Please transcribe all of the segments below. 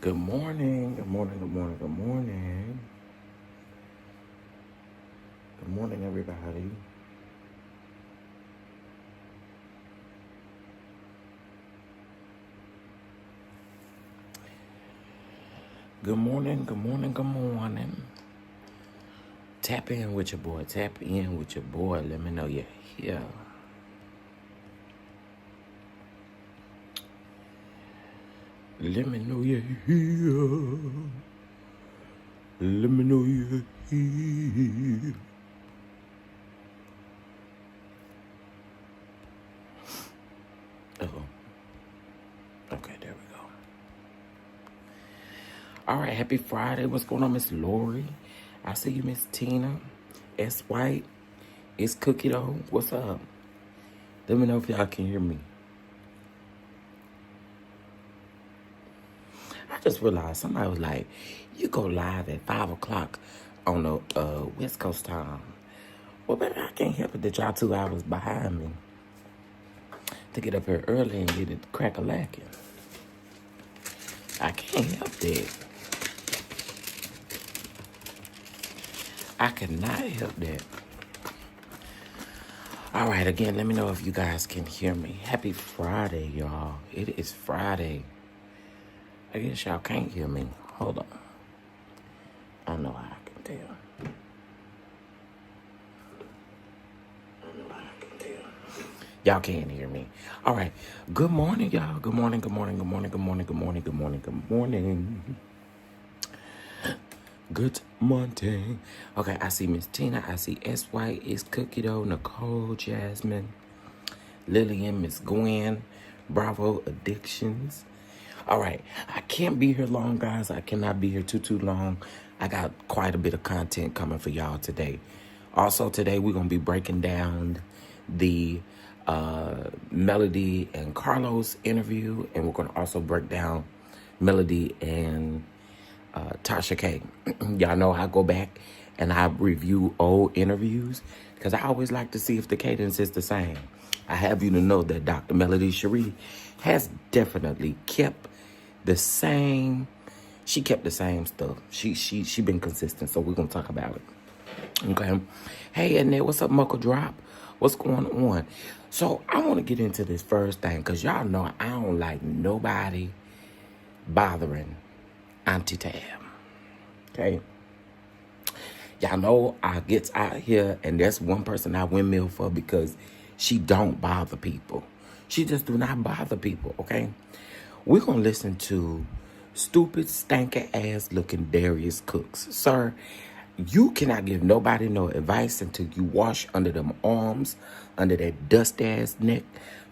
Good morning, good morning, good morning, good morning. Good morning, everybody. Good morning, good morning, good morning. Tap in with your boy, tap in with your boy. Let me know you're here. Let me know you're here. Let me know you're here. Uh-oh. Okay, there we go. All right, happy Friday. What's going on, Miss Lori? I see you, Miss Tina. S. White. It's Cookie, though. What's up? Let me know if y'all can hear me. I just realized somebody was like, you go live at 5 o'clock on the West Coast time. Well, baby, I can't help it that y'all 2 hours behind me to get up here early and get it crack-a-lacking. I can't help that. I cannot help that. All right, again, let me know if you guys can hear me. Happy Friday, y'all. It is Friday. I guess y'all can't hear me. Hold on. I know how I can tell. Y'all can't hear me. All right. Good morning, y'all. Good morning, good morning, good morning, good morning, good morning, good morning, good morning. Good morning. Okay, I see Miss Tina. I see S. White. It's Cookie Dough, Nicole, Jasmine, Lillian, Miss Gwen, Bravo Addictions. All right, I can't be here long, guys. I cannot be here too long. I got quite a bit of content coming for y'all today. Also, today we're going to be breaking down the Melody and Carlos interview, and we're going to also break down Melody and Tasha K. Y'all know I go back and I review old interviews because I always like to see if the cadence is the same. I have you to know that Dr. Melody Cherie has definitely kept the same. She kept the same stuff. She been consistent, so we're gonna talk about it. Okay. Hey, Annette, what's up, Muckle Drop? What's going on? So I want to get into this first thing because y'all know I don't like nobody bothering Auntie Tab. Okay. Y'all know I gets out here and that's one person I windmill for because she don't bother people. She just do not bother people, okay? We're going to listen to stupid, stanky ass looking Darius Cooks. Sir, you cannot give nobody no advice until you wash under them arms, under that dust ass neck,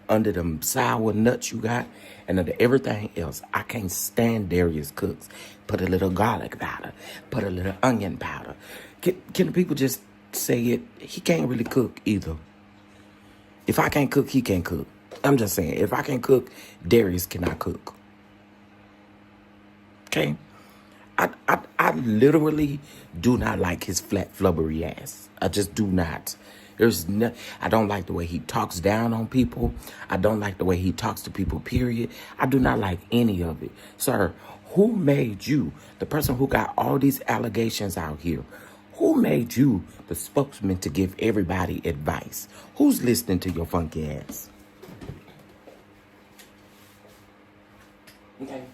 under them sour nuts you got, and under everything else. I can't stand Darius Cooks. Put a little garlic powder, put a little onion powder. Can the people just say it? He can't really cook either. If I can't cook, he can't cook. I'm just saying, if I can't cook, Darius cannot cook. Okay? I literally do not like his flat, flubbery ass. I just do not. I don't like the way he talks down on people. I don't like the way he talks to people, period. I do not like any of it. Sir, who made you, the person who got all these allegations out here, who made you the spokesman to give everybody advice? Who's listening to your funky ass? Okay.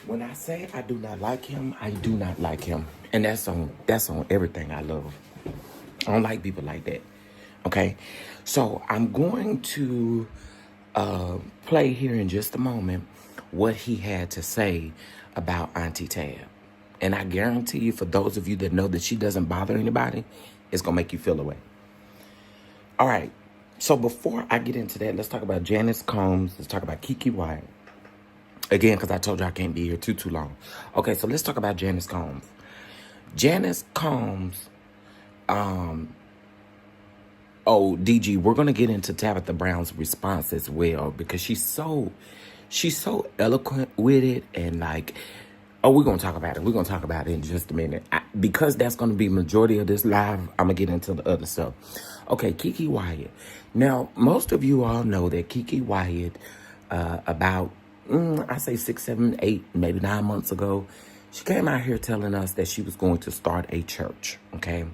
When I say I do not like him, I do not like him. And that's on everything I love. I don't like people like that. Okay? So I'm going to play here in just a moment what he had to say about Auntie Tab. And I guarantee you, for those of you that know that she doesn't bother anybody, it's going to make you feel away. All right. So before I get into that, let's talk about Janice Combs. Let's talk about Kiki Wyatt. Again, because I told you I can't be here too long. Okay, so let's talk about Janice Combs. Janice Combs, DG, we're going to get into Tabitha Brown's response as well because she's so eloquent with it and like, we're going to talk about it. We're going to talk about it in just a minute. Because that's going to be majority of this live, I'm going to get into the other stuff. Okay, Kiki Wyatt. Now, most of you all know that Kiki Wyatt about, I say 6, 7, 8, maybe 9 months ago. She came out here telling us that she was going to start a church, okay?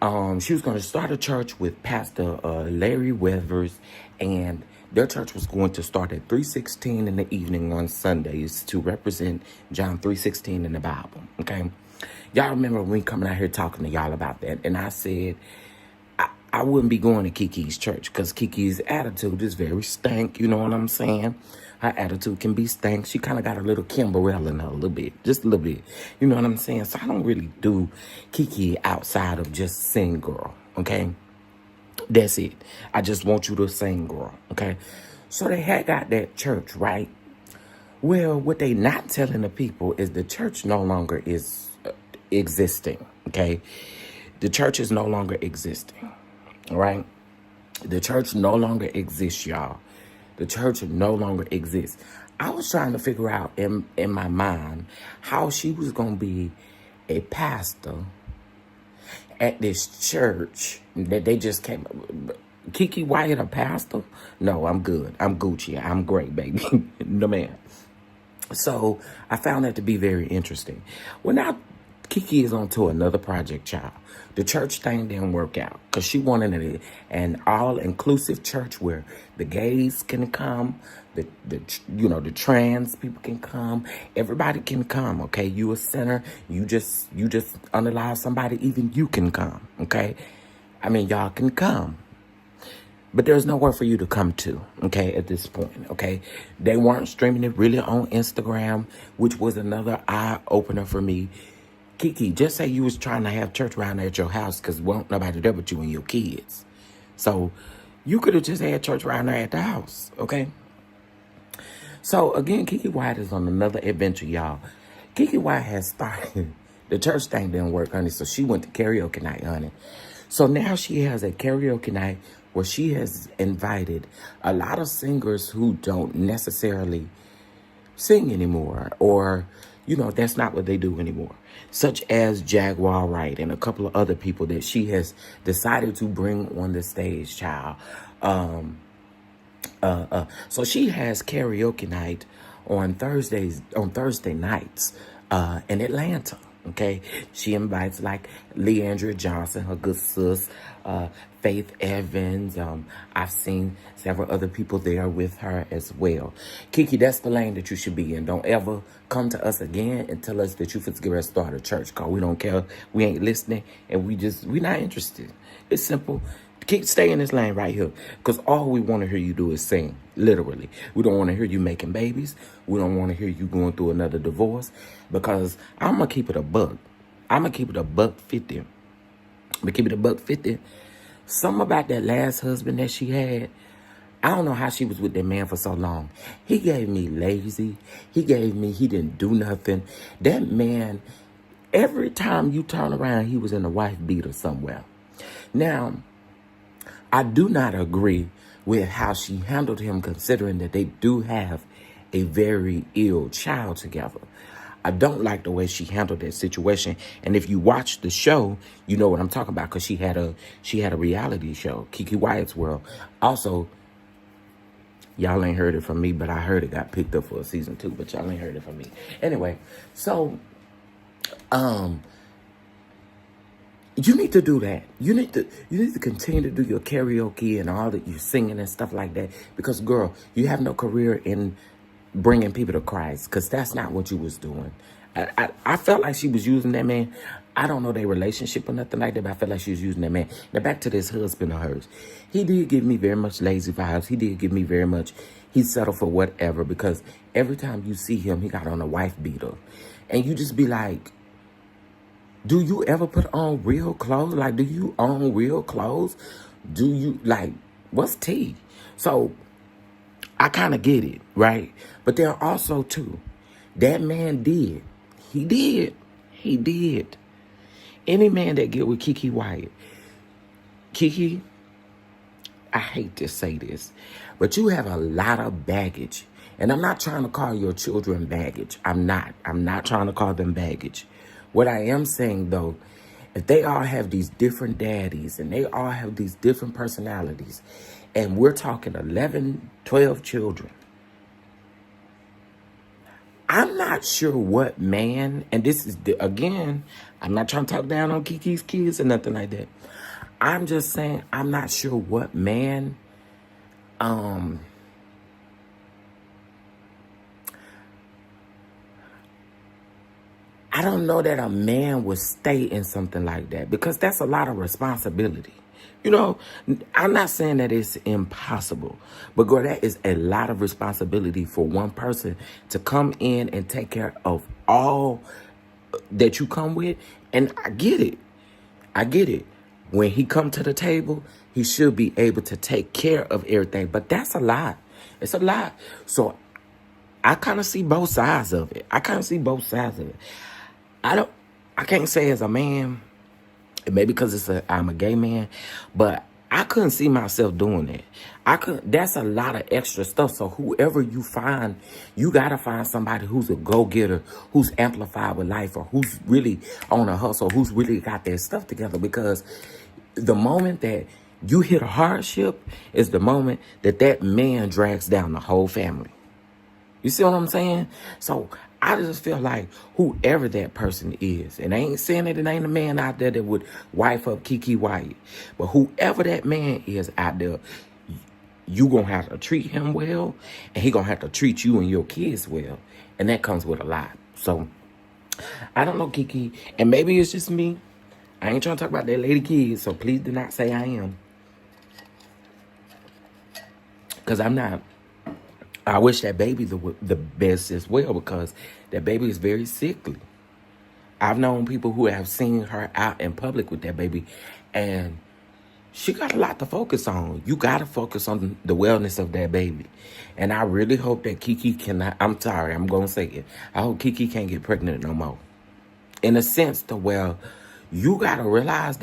She was going to start a church with Pastor Larry Weathers, and their church was going to start at 3:16 in the evening on Sundays to represent John 3:16 in the Bible, okay? Y'all remember me coming out here talking to y'all about that, and I said I wouldn't be going to KeKe's church because KeKe's attitude is very stank, you know what I'm saying? Her attitude can be stank. She kind of got a little Kimberell in her a little bit, just a little bit. You know what I'm saying? So I don't really do KeKe outside of just sing girl, okay? That's it. I just want you to sing girl, okay? So they had got that church, right? Well, what they not telling the people is the church no longer is existing, okay? The church is no longer existing, all right? The church no longer exists, y'all. The church no longer exists. I was trying to figure out in my mind how she was going to be a pastor at this church that they just came. Kiki Wyatt, a pastor? No, I'm good. I'm Gucci. I'm great, baby. No, man. So I found that to be very interesting. Well, now Kiki is on to another project, child. The church thing didn't work out because she wanted an all-inclusive church where the gays can come, the trans people can come, everybody can come. Okay, you a sinner, you just unalive somebody, even you can come. Okay, I mean y'all can come. But there's nowhere for you to come to, okay, at this point, okay? They weren't streaming it really on Instagram, which was another eye-opener for me. KeKe, just say you was trying to have church around there at your house because won't nobody there but you and your kids. So you could have just had church around there at the house, okay? So, again, Kiki Wyatt is on another adventure, y'all. Kiki Wyatt has started. The church thing didn't work, honey, so she went to karaoke night, honey. So now she has a karaoke night where she has invited a lot of singers who don't necessarily sing anymore, or, you know, that's not what they do anymore, such as Jaguar Wright and a couple of other people that she has decided to bring on the stage, child. So she has karaoke night on Thursday nights in Atlanta. Okay, she invites like Leandra Johnson, her good sis, Faith Evans. I've seen several other people there with her as well. KeKe, that's the lane that you should be in. Don't ever come to us again and tell us that you fit to get us start a church, cause we don't care. We ain't listening, and we're not interested. It's simple. Stay in this lane right here, because all we want to hear you do is sing, literally. We don't want to hear you making babies. We don't want to hear you going through another divorce, because I'm going to keep it a buck. I'm going to keep it a $150. I'm going to keep it a $150. Something about that last husband that she had, I don't know how she was with that man for so long. He gave me lazy. He didn't do nothing. That man, every time you turn around, he was in a wife beater somewhere. Now, I do not agree with how she handled him, considering that they do have a very ill child together. I don't like the way she handled that situation. And if you watch the show, you know what I'm talking about, because she had a reality show, Kiki Wyatt's World. Also, y'all ain't heard it from me, but I heard it got picked up for a season 2, but y'all ain't heard it from me. Anyway, so you need to do that. You need to continue to do your karaoke and all that you singing and stuff like that. Because, girl, you have no career in bringing people to Christ, because that's not what you was doing. I felt like she was using that man. I don't know their relationship or nothing like that, but I felt like she was using that man. Now, back to this husband of hers. He did give me very much lazy vibes. He did give me very much, he settled for whatever, because every time you see him, he got on a wife beater. And you just be like, do you ever put on real clothes? Like, do you own real clothes? Do you, like, what's tea? So, I kind of get it, right? But there are also, too, that man did. He did. Any man that get with Kiki Wyatt. Kiki, I hate to say this, but you have a lot of baggage. And I'm not trying to call your children baggage. I'm not trying to call them baggage. What I am saying, though, if they all have these different daddies and they all have these different personalities, And we're talking 11, 12 children. I'm not sure what man, and this is, again, I'm not trying to talk down on Kiki's kids or nothing like that. I'm just saying, I'm not sure what man, I don't know that a man would stay in something like that, because that's a lot of responsibility. You know, I'm not saying that it's impossible, but girl, that is a lot of responsibility for one person to come in and take care of all that you come with. And I get it. I get it. When he come to the table, he should be able to take care of everything. But that's a lot. It's a lot. So I kind of see both sides of it. I can't say as a man, maybe because I'm a gay man, but I couldn't see myself doing that. That's a lot of extra stuff. So whoever you find, you got to find somebody who's a go-getter, who's amplified with life, or who's really on a hustle, who's really got their stuff together. Because the moment that you hit a hardship is the moment that man drags down the whole family. You see what I'm saying? So I just feel like whoever that person is, and I ain't saying that it ain't a man out there that would wife up Kiki Wyatt, but whoever that man is out there, you gonna have to treat him well, and he gonna have to treat you and your kids well, and that comes with a lot. So I don't know, Kiki, and maybe it's just me. I ain't trying to talk about that lady kids, so please do not say I am, because I'm not. I wish that baby the best as well, because that baby is very sickly. I've known people who have seen her out in public with that baby, and she got a lot to focus on. You got to focus on the wellness of that baby. And I really hope that Kiki cannot, I'm sorry, I'm going to say it. I hope Kiki can't get pregnant no more. In a sense to where you got to realize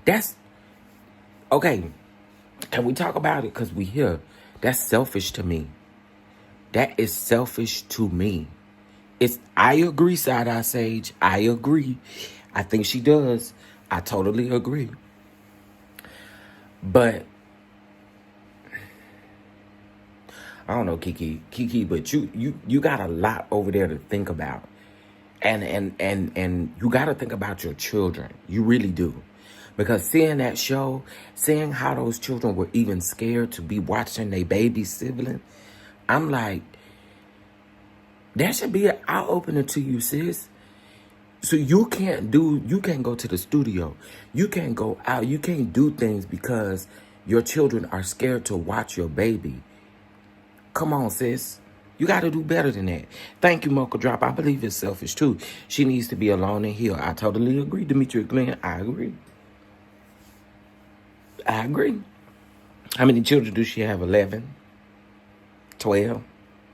that's, okay, can we talk about it? Because we here. That's selfish to me. That is selfish to me. I agree, Side-Eye Sage. I agree. I think she does. I totally agree. But I don't know, Kiki, but you got a lot over there to think about. And you got to think about your children. You really do. Because seeing that show, seeing how those children were even scared to be watching their baby sibling, I'm like, that should be an eye-opener to you, sis. So you can't go to the studio. You can't go out. You can't do things because your children are scared to watch your baby. Come on, sis. You got to do better than that. Thank you, Mocha Drop. I believe it's selfish, too. She needs to be alone and heal. I totally agree, Demetria Glenn. I agree. I agree. How many children do she have? 11? 12?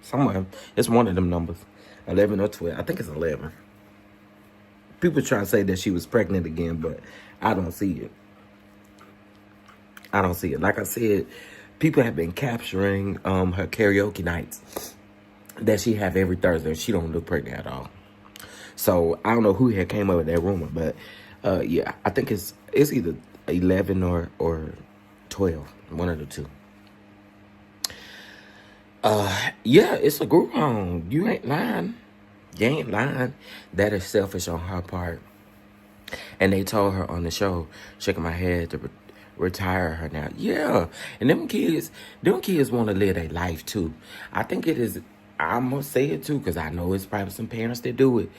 Somewhere. It's one of them numbers. 11 or 12. I think it's 11. People try to say that she was pregnant again, but I don't see it. I don't see it. Like I said, people have been capturing her karaoke nights that she have every Thursday. She don't look pregnant at all. So I don't know who had came up with that rumor, but yeah, I think it's either 11 or 12, one of the two. Yeah, it's a group home. You ain't lying. You ain't lying. That is selfish on her part. And they told her on the show, shaking my head, to retire her now. Yeah. And them kids want to live their life too. I think it is, I'm going to say it too, because I know it's probably some parents that do it.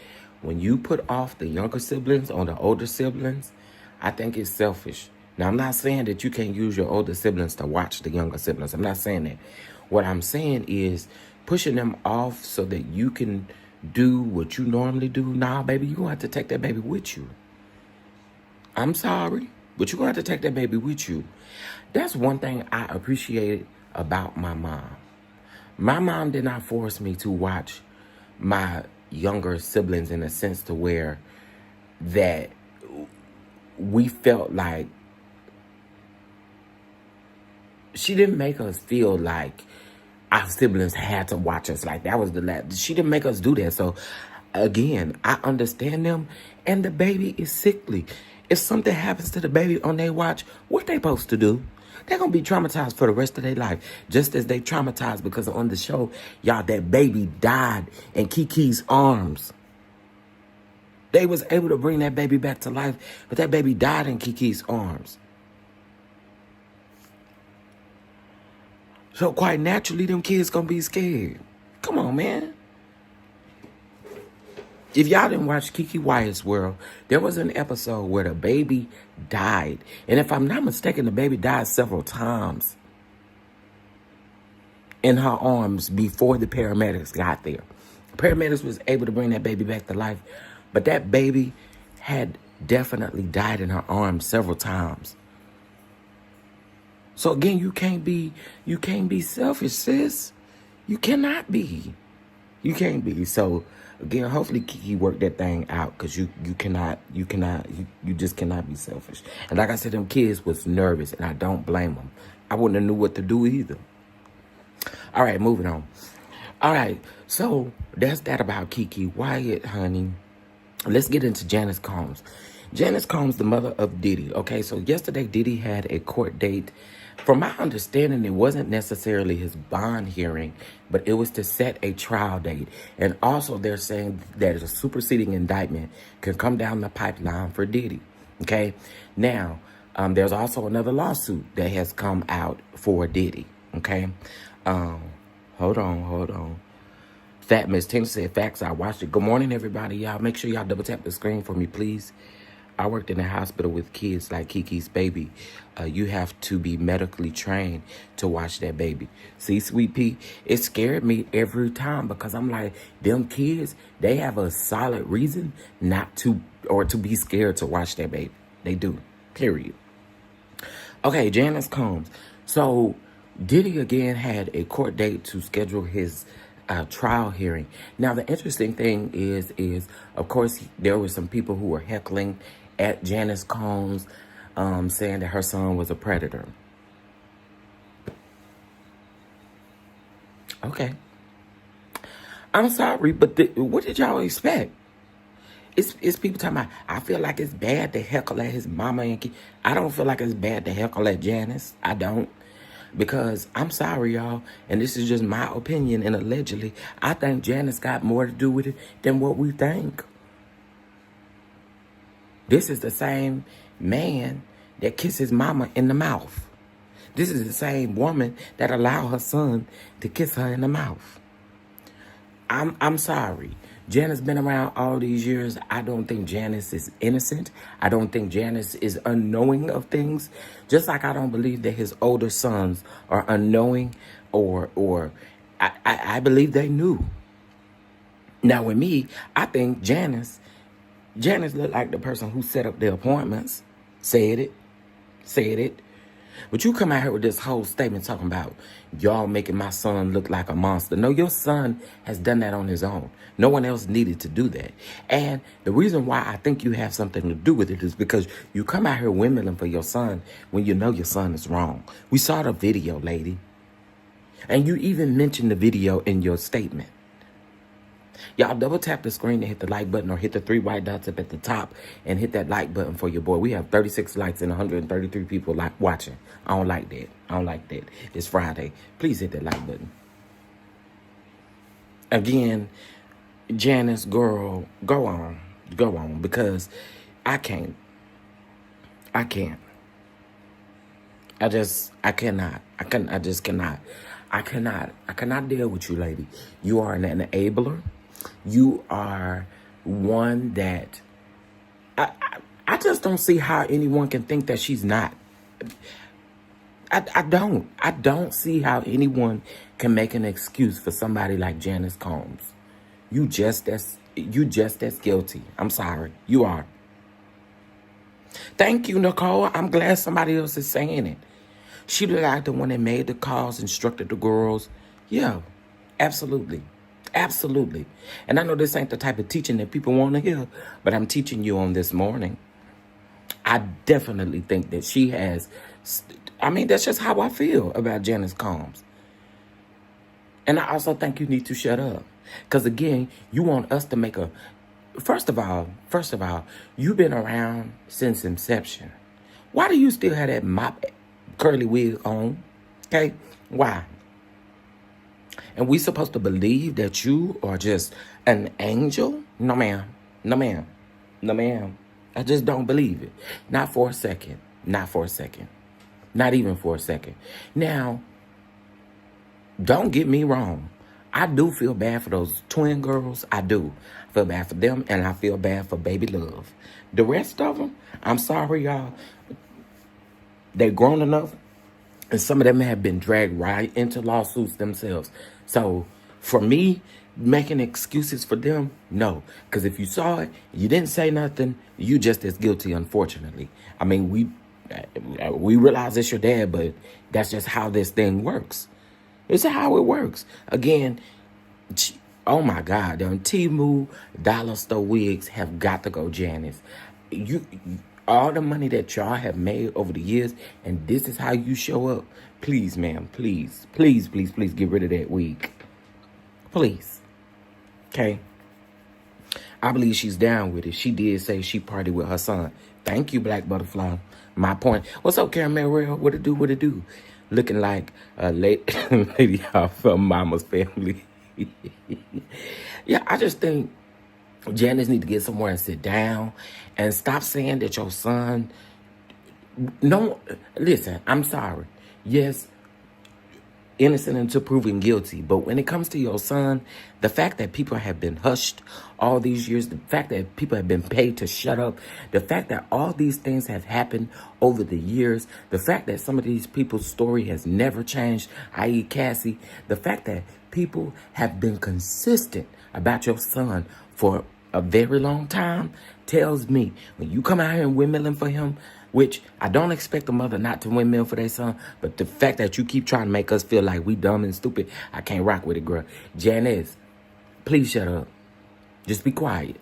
When you put off the younger siblings on the older siblings, I think it's selfish. Now, I'm not saying that you can't use your older siblings to watch the younger siblings. I'm not saying that. What I'm saying is pushing them off so that you can do what you normally do. Nah, baby, you're going to have to take that baby with you. I'm sorry, but you're going to have to take that baby with you. That's one thing I appreciate about my mom. My mom did not force me to watch my younger siblings in a sense to where that we felt like, she didn't make us feel like our siblings had to watch us like that was the last. She didn't make us do that. So again, I understand them, and the baby is sickly. If something happens to the baby on their watch, what they supposed to do? They're going to be traumatized for the rest of their life. Just as they traumatized because on the show, y'all, that baby died in KeKe's arms. They was able to bring that baby back to life, but that baby died in KeKe's arms. So quite naturally, them kids going to be scared. Come on, man. If y'all didn't watch Kiki Wyatt's World, there was an episode where the baby died. And if I'm not mistaken, the baby died several times in her arms before the paramedics got there. The paramedics was able to bring that baby back to life, but that baby had definitely died in her arms several times. So again, you can't be selfish, sis. You cannot be. You can't be. So again, hopefully Kiki worked that thing out, because you just cannot be selfish. And like I said, them kids was nervous, and I don't blame them. I wouldn't have knew what to do either. All right, moving on. All right, so that's that about Kiki Wyatt, honey. Let's get into Janice Combs. Janice Combs, the mother of Diddy. Okay, so yesterday Diddy had a court date. From my understanding, it wasn't necessarily his bond hearing, but it was to set a trial date. And also they're saying that a superseding indictment can come down the pipeline for Diddy. Okay, now there's also another lawsuit that has come out for Diddy. Okay, hold on. Fat Miss Tina said, facts, I watched it. Good morning, everybody. Y'all make sure y'all double tap the screen for me, please. I worked in a hospital with kids like Kiki's baby. You have to be medically trained to watch that baby. See, Sweet Pea, it scared me every time, because I'm like, them kids, they have a solid reason not to, or to be scared to watch that baby. They do, period. Okay, Janice Combs. So Diddy again had a court date to schedule his trial hearing. Now, the interesting thing is of course, there were some people who were heckling at Janice Combs, saying that her son was a predator. Okay. I'm sorry, but what did y'all expect? It's people talking about, I feel like it's bad to heckle at his mama and I don't feel like it's bad to heckle at Janice. I don't. Because I'm sorry, y'all, and this is just my opinion, and allegedly, I think Janice got more to do with it than what we think. This is the same man that kissed his mama in the mouth. This is the same woman that allowed her son to kiss her in the mouth. I'm sorry. Janice been around all these years. I don't think Janice is innocent. I don't think Janice is unknowing of things. Just like I don't believe that his older sons are unknowing, or I believe they knew. Now with me, I think Janice looked like the person who set up the appointments. Said it. But you come out here with this whole statement talking about y'all making my son look like a monster. No, your son has done that on his own. No one else needed to do that. And the reason why I think you have something to do with it is because you come out here windmilling for your son when you know your son is wrong. We saw the video, lady. And you even mentioned the video in your statement. Y'all double tap the screen and hit the like button, or hit the 3 white dots up at the top and hit that like button for your boy. We have 36 likes and 133 people watching. I don't like that. It's Friday. Please hit that like button. Again, Janice, girl, go on, because I can't. I cannot deal with you, lady. You are an enabler. You are one that I just don't see how anyone can think that she's not. I don't see how anyone can make an excuse for somebody like Janice Combs. You just as guilty. I'm sorry. You are. Thank you, Nicole. I'm glad somebody else is saying it. She looked like the one that made the calls, instructed the girls. Yeah, absolutely. Absolutely. And I know this ain't the type of teaching that people want to hear, but I'm teaching you on this morning. I definitely think that she has, that's just how I feel about Janice Combs. And I also think you need to shut up. Because again, you want us to make first of all, you've been around since inception. Why do you still have that mop curly wig on. Okay? Why? And we supposed to believe that you are just an angel? No, ma'am. No, ma'am. No, ma'am. I just don't believe it. Not for a second. Not for a second. Not even for a second. Now, don't get me wrong. I do feel bad for those twin girls. I do. I feel bad for them, and I feel bad for Baby Love. The rest of them, I'm sorry, y'all. They're grown enough, and some of them have been dragged right into lawsuits themselves. So, for me, making excuses for them, no. Because if you saw it, you didn't say nothing, you just as guilty, unfortunately. I mean, we realize it's your dad, but that's just how this thing works. It's how it works. Again, oh my God, them Temu dollar store wigs have got to go, Janice. All the money that y'all have made over the years, and this is how you show up. Please, ma'am, please, please, please, please get rid of that wig. Please. Okay? I believe she's down with it. She did say she partied with her son. Thank you, Black Butterfly. My point. What's up, Caramel? What it do? What it do? Looking like a lady from Mama's Family. Yeah, I just think Janice need to get somewhere and sit down and stop saying that your son. No, listen, I'm sorry. Yes, innocent until proven guilty. But when it comes to your son, the fact that people have been hushed all these years, the fact that people have been paid to shut up, the fact that all these things have happened over the years, the fact that some of these people's story has never changed, i.e. Cassie, the fact that people have been consistent about your son for a very long time tells me when you come out here and windmilling for him, which I don't expect a mother not to windmill for their son, but the fact that you keep trying to make us feel like we dumb and stupid, I can't rock with it, girl. Janice, please shut up. Just be quiet.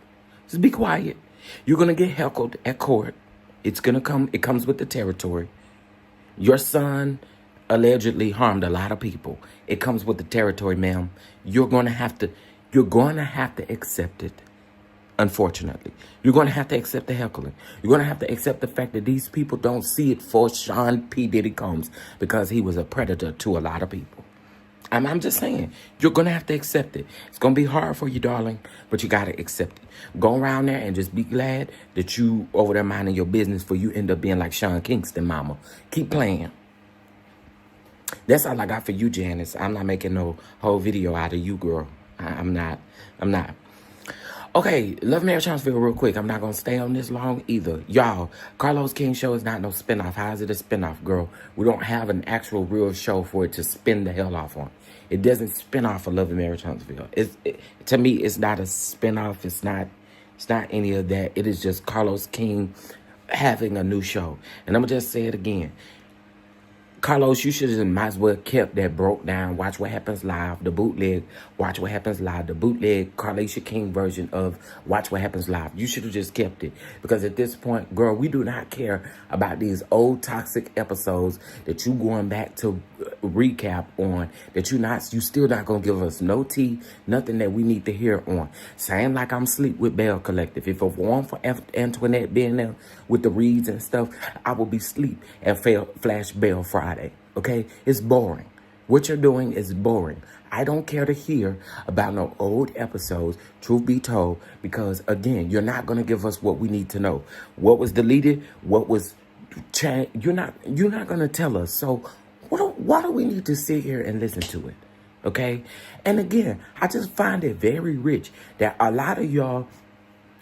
Just be quiet. You're going to get heckled at court. It's going to come. It comes with the territory. Your son allegedly harmed a lot of people. It comes with the territory, ma'am. You're going to have to accept it. Unfortunately, you're going to have to accept the heckling. You're going to have to accept the fact that these people don't see it for Sean P. Diddy Combs because he was a predator to a lot of people. I'm just saying, you're going to have to accept it. It's going to be hard for you, darling, but you got to accept it. Go around there and just be glad that you over there minding your business for you end up being like Sean Kingston, mama. Keep playing. That's all I got for you, Janice. I'm not making no whole video out of you, girl. I'm not. Okay, Love Marriage Huntsville real quick. I'm not going to stay on this long either. Y'all, Carlos King Show is not no spinoff. How is it a spinoff, girl? We don't have an actual real show for it to spin the hell off on. It doesn't spin off of Love and Marriage Huntsville. To me, it's not a spinoff. It's not any of that. It is just Carlos King having a new show. And I'm going to just say it again. Carlos, you should have might as well kept that broke down. Watch What Happens Live, the bootleg. Watch What Happens Live, the bootleg Carlacia King version of Watch What Happens Live. You should have just kept it. Because at this point, girl, we do not care about these old toxic episodes that you going back to recap on. That you still not going to give us no tea, nothing that we need to hear on. Same like I'm asleep with Bell Collective. If it weren't for Antoinette being there with the reads and stuff, I would be asleep at Flash Bell Friday. Okay? It's boring. What you're doing is boring. I don't care to hear about no old episodes, truth be told, because, again, you're not going to give us what we need to know. What was deleted, what was changed, you're not going to tell us. So why do we need to sit here and listen to it? Okay? And, again, I just find it very rich that a lot of y'all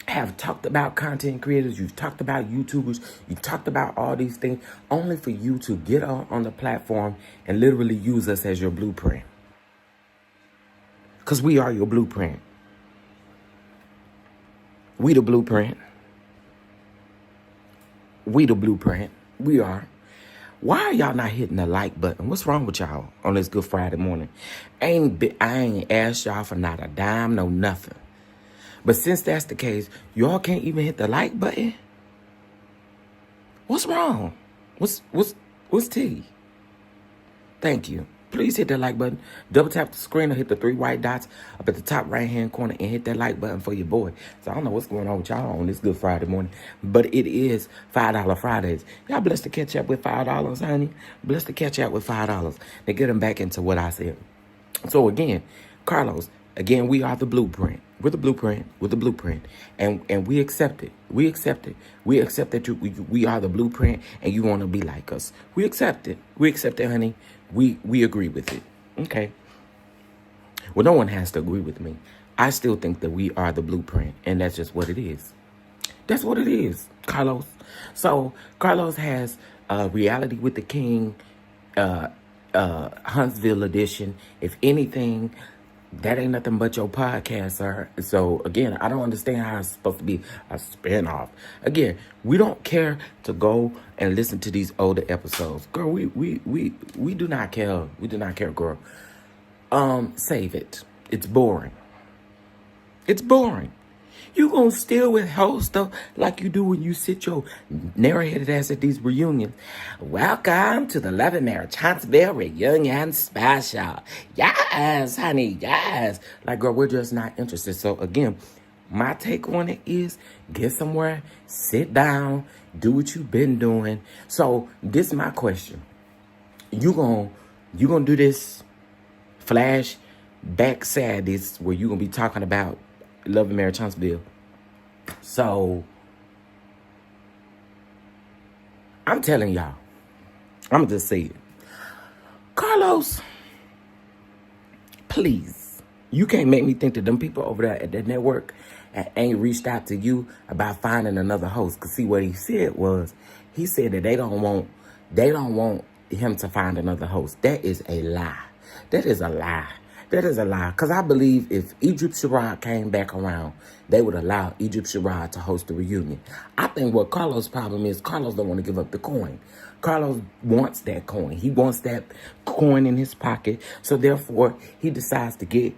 have talked about content creators, you've talked about YouTubers, you've talked about all these things, only for you to get on the platform and literally use us as your blueprint. Because we are your blueprint. We the blueprint. We the blueprint. We are. Why are y'all not hitting the like button? What's wrong with y'all on this Good Friday morning? I ain't asked y'all for not a dime, no nothing. But since that's the case, y'all can't even hit the like button? What's wrong? What's T? Thank you. please hit that like button. Double tap the screen or hit the 3 white dots up at the top right-hand corner and hit that like button for your boy. So I don't know what's going on with y'all on this Good Friday morning, but it is $5 Fridays. Y'all blessed to catch up with $5, honey. Blessed to catch up with $5. Now get them back into what I said. So again, Carlos, again, we are the blueprint. We're the blueprint. We're the blueprint. And we accept it. We accept it. We accept that we are the blueprint and you want to be like us. We accept it. We accept it, honey. We agree with it. Okay. Well, no one has to agree with me. I still think that we are the blueprint, and that's just what it is. That's what it is, Carlos. So Carlos has Reality with the King, Huntsville edition. If anything, that ain't nothing but your podcast, sir. So, again, I don't understand how it's supposed to be a spinoff. Again, we don't care to go and listen to these older episodes. Girl, we do not care. We do not care, girl. Save it. It's boring. It's boring. You gonna still withhold stuff like you do when you sit your narrow-headed ass at these reunions. Welcome to the Love and Marriage Huntsville reunion special. Yes, honey, yes. Like, girl, we're just not interested. So, again, my take on it is get somewhere, sit down, do what you've been doing. So, this is my question. You gonna do this flash back Saturdays where you gonna be talking about Love and Marriage Huntsville. So, I'm telling y'all, I'm going to just say it. Carlos, please, you can't make me think that them people over there at that network ain't reached out to you about finding another host. Because see, what he said was, he said that they don't want him to find another host. That is a lie. That is a lie. That is a lie. Because I believe if Egypt Sherrod came back around, they would allow Egypt Sherrod to host the reunion. I think what Carlos' problem is, Carlos don't want to give up the coin. Carlos wants that coin. He wants that coin in his pocket. So therefore, he decides to get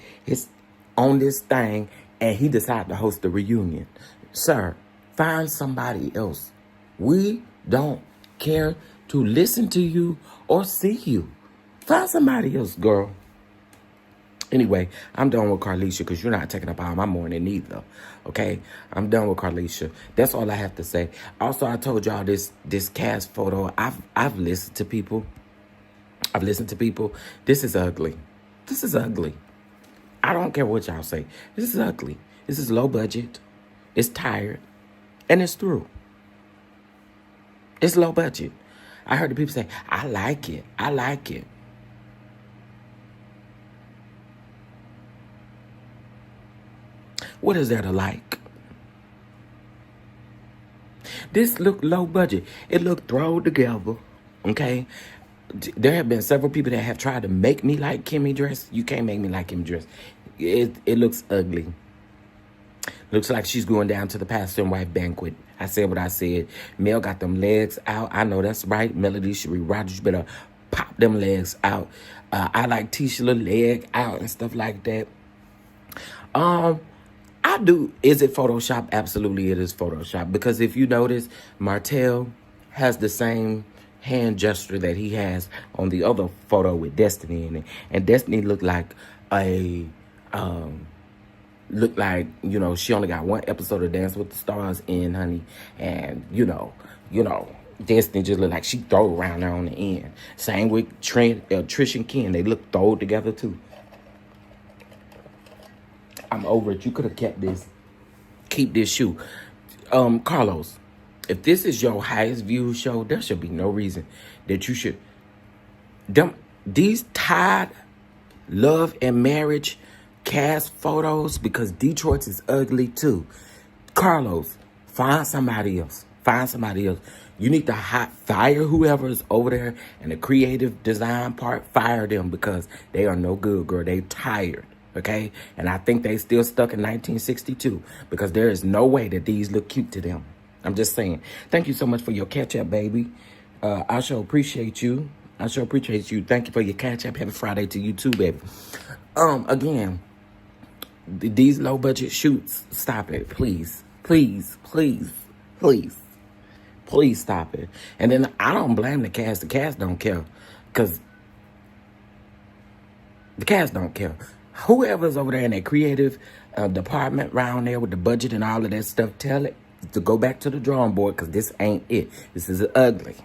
on this thing and he decides to host the reunion. Sir, find somebody else. We don't care to listen to you or see you. Find somebody else, girl. Anyway, I'm done with Carlisha because you're not taking up all my morning either. Okay? I'm done with Carlisha. That's all I have to say. Also, I told y'all this cast photo. I've listened to people. This is ugly. This is ugly. I don't care what y'all say. This is ugly. This is low budget. It's tired. And it's through. It's low budget. I heard the people say, I like it. I like it. What is there to like? This looked low budget. It looked thrown together, okay? There have been several people that have tried to make me like Kimmy dress. You can't make me like Kimmy dress. It looks ugly. Looks like she's going down to the pastor and wife banquet. I said what I said. Mel got them legs out. I know that's right. Melody Cherie Rogers, you better pop them legs out. I like Tisha little leg out and stuff like that. I do. Is it Photoshop? Absolutely, it is Photoshop. Because if you notice, Martell has the same hand gesture that he has on the other photo with Destiny in it. And Destiny looked like she only got one episode of Dance with the Stars in, honey. And, Destiny just looked like she throw around there on the end. Same with Trish and Ken. They look thrown together, too. I'm over it. You could have kept this. Keep this shoe. Carlos, if this is your highest viewed show, there should be no reason that you should. These tied Love and Marriage cast photos, because Detroit's is ugly too. Carlos, find somebody else. Find somebody else. You need to fire whoever is over there in the creative design part. Fire them because they are no good, girl. They tired. Okay? And I think they still stuck in 1962 because there is no way that these look cute to them. I'm just saying. Thank you so much for your catch-up, baby. I sure appreciate you. Thank you for your catch-up. Happy Friday to you too, baby. Again, these low-budget shoots, stop it. Please. Please stop it. And then I don't blame the cast. The cast don't care because The cast don't care. Whoever's over there in that creative department around there with the budget and all of that stuff, tell it to go back to the drawing board, because this ain't it. This is ugly.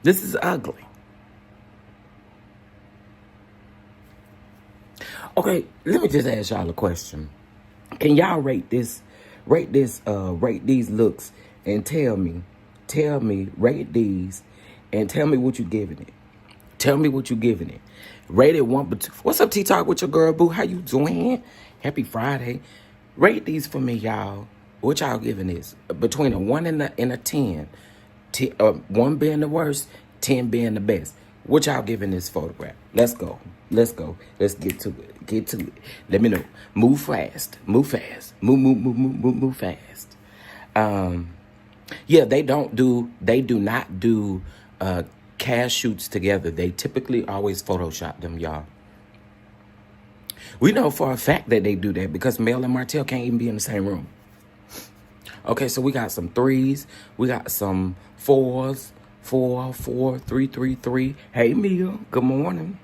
This is ugly. Okay, let me just ask y'all a question. Can y'all rate these looks and tell me, rate these and tell me what you giving it. Tell me what you giving it. Rate it 1 but 2. What's up, T-Talk with your girl, boo? How you doing? Happy Friday. Rate these for me, y'all. What y'all giving this? Between a 1 and a 10. 1 being the worst, 10 being the best. What y'all giving this photograph? Let's go. Let's go. Let's get to it. Get to it. Let me know. Move fast. Move fast. Move fast. Yeah, they do not do cast shoots together. They typically always Photoshop them, y'all. We know for a fact that they do that because Mel and Martell can't even be in the same room. Okay, so we got some 3s. We got some 4s. 4, 4, 3, 3, 3. Hey, Mia. Good morning.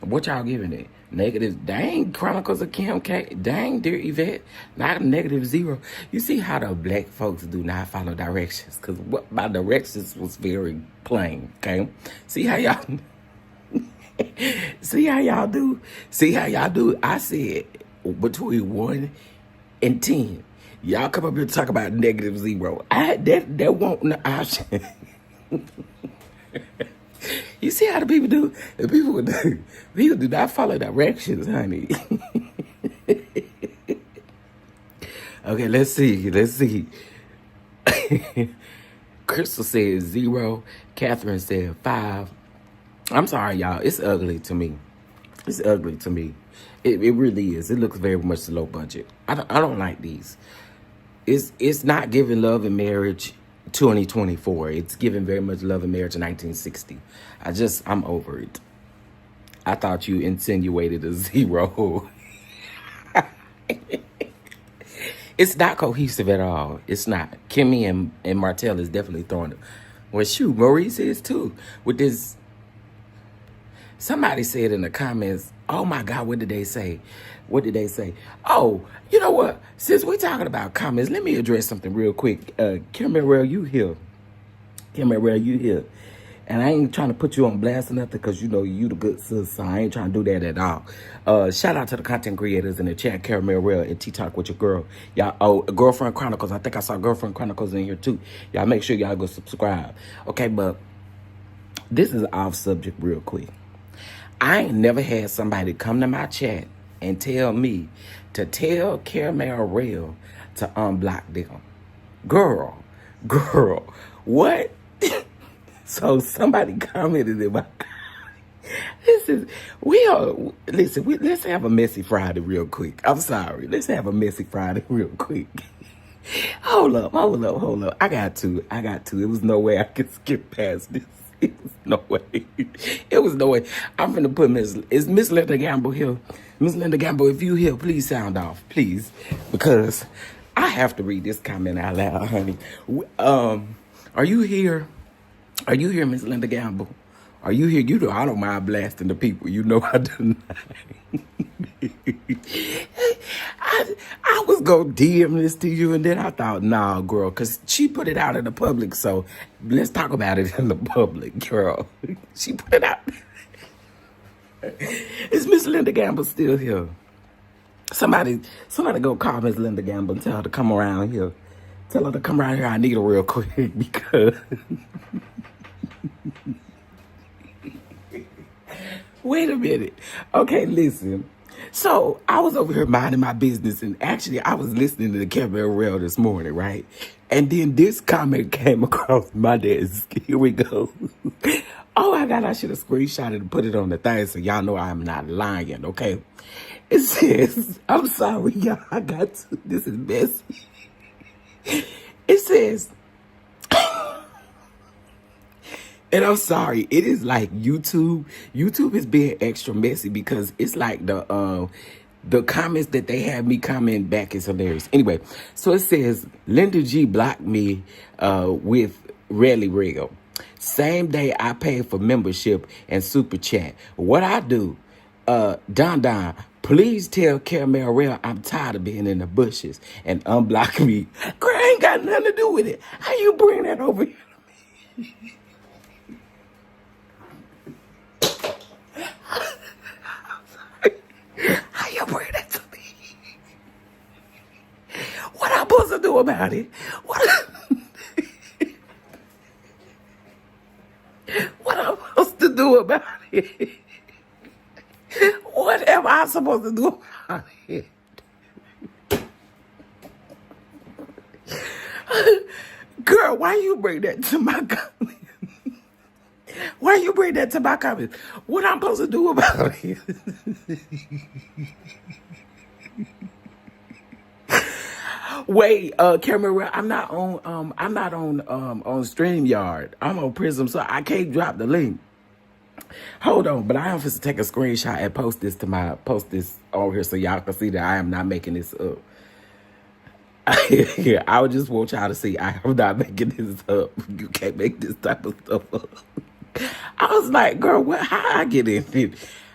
What y'all giving it? Negative. Dang, Chronicles of Kim K. Dang, dear Yvette. Not a -0. You see how the black folks do not follow directions? Because what my directions was very plain, okay? See how y'all... See how y'all do? See how y'all do? I said between 1 and 10. Y'all come up here to talk about -0. That won't an option. You see how the people do? The people do not follow directions, honey. Okay, let's see. Crystal said 0. Catherine said 5. I'm sorry, y'all. It's ugly to me. It's ugly to me. It really is. It looks very much low budget. I don't like these. It's not giving Love and Marriage 2024. It's giving very much Love and Marriage in 1960. I'm over it. I thought you insinuated a 0. It's not cohesive at all. It's not. Kimmy and Martell is definitely throwing it. Well, shoot, Maurice is too. With this, somebody said in the comments, oh my God, what did they say? What did they say? Oh, you know what? Since we're talking about comments, let me address something real quick. Cameron, you here. Cameron, you here. And I ain't trying to put you on blast or nothing because you know you the good sis, so I ain't trying to do that at all. Shout out to the content creators in the chat, Caramel and T-Talk with your girl. Y'all, Girlfriend Chronicles. I think I saw Girlfriend Chronicles in here too. Y'all make sure y'all go subscribe. Okay, but this is off subject real quick. I ain't never had somebody come to my chat and tell me to tell Caramel Rail to unblock them. Girl, what? So somebody commented in my let's have a messy Friday real quick. I'm sorry. Let's have a messy Friday real quick. Hold up. I got to. It was no way I could skip past this. It was no way. I'm finna put is Miss Linda Gamble here? Miss Linda Gamble, if you here, please sound off, please. Because I have to read this comment out loud, honey. Are you here? Are you here, Miss Linda Gamble? Are you here? You know I don't mind blasting the people. You know I do not. I was going to DM this to you, and then I thought, nah, girl, because she put it out in the public, so let's talk about it in the public, girl. She put it out. Is Miss Linda Gamble still here? Somebody go call Miss Linda Gamble and tell her to come around here. Tell her to come around here. I need her real quick because... Wait a minute. Okay, listen. So I was over here minding my business, and actually I was listening to the Caramel Rail this morning, right? And then this comment came across my desk. Here we go. Oh my God, I should have screenshotted and put it on the thing so y'all know I'm not lying, okay? It says, I'm sorry, y'all, I got to. This is messy. It says, and I'm sorry, it is like YouTube. YouTube is being extra messy because it's like the comments that they have me comment back is hilarious. Anyway, so it says, Linda G blocked me with Rally Rail. Same day I paid for membership and super chat. What I do, Don, please tell Caramel Rail I'm tired of being in the bushes and unblock me. Girl, I ain't got nothing to do with it. How you bring that over here? How you bring that to me? What I'm supposed to do about it? What I'm supposed to do about it? What am I supposed to do about it? Girl, why you bring that to my comments? Why you bring that to my comments? What I'm supposed to do about it? Wait, Cameron, I'm not on StreamYard. I'm on Prism, so I can't drop the link. Hold on, but I am supposed to take a screenshot and post this on here so y'all can see that I am not making this up. Yeah, I would just want y'all to see I am not making this up. You can't make this type of stuff up. I was like, girl, how I get in it?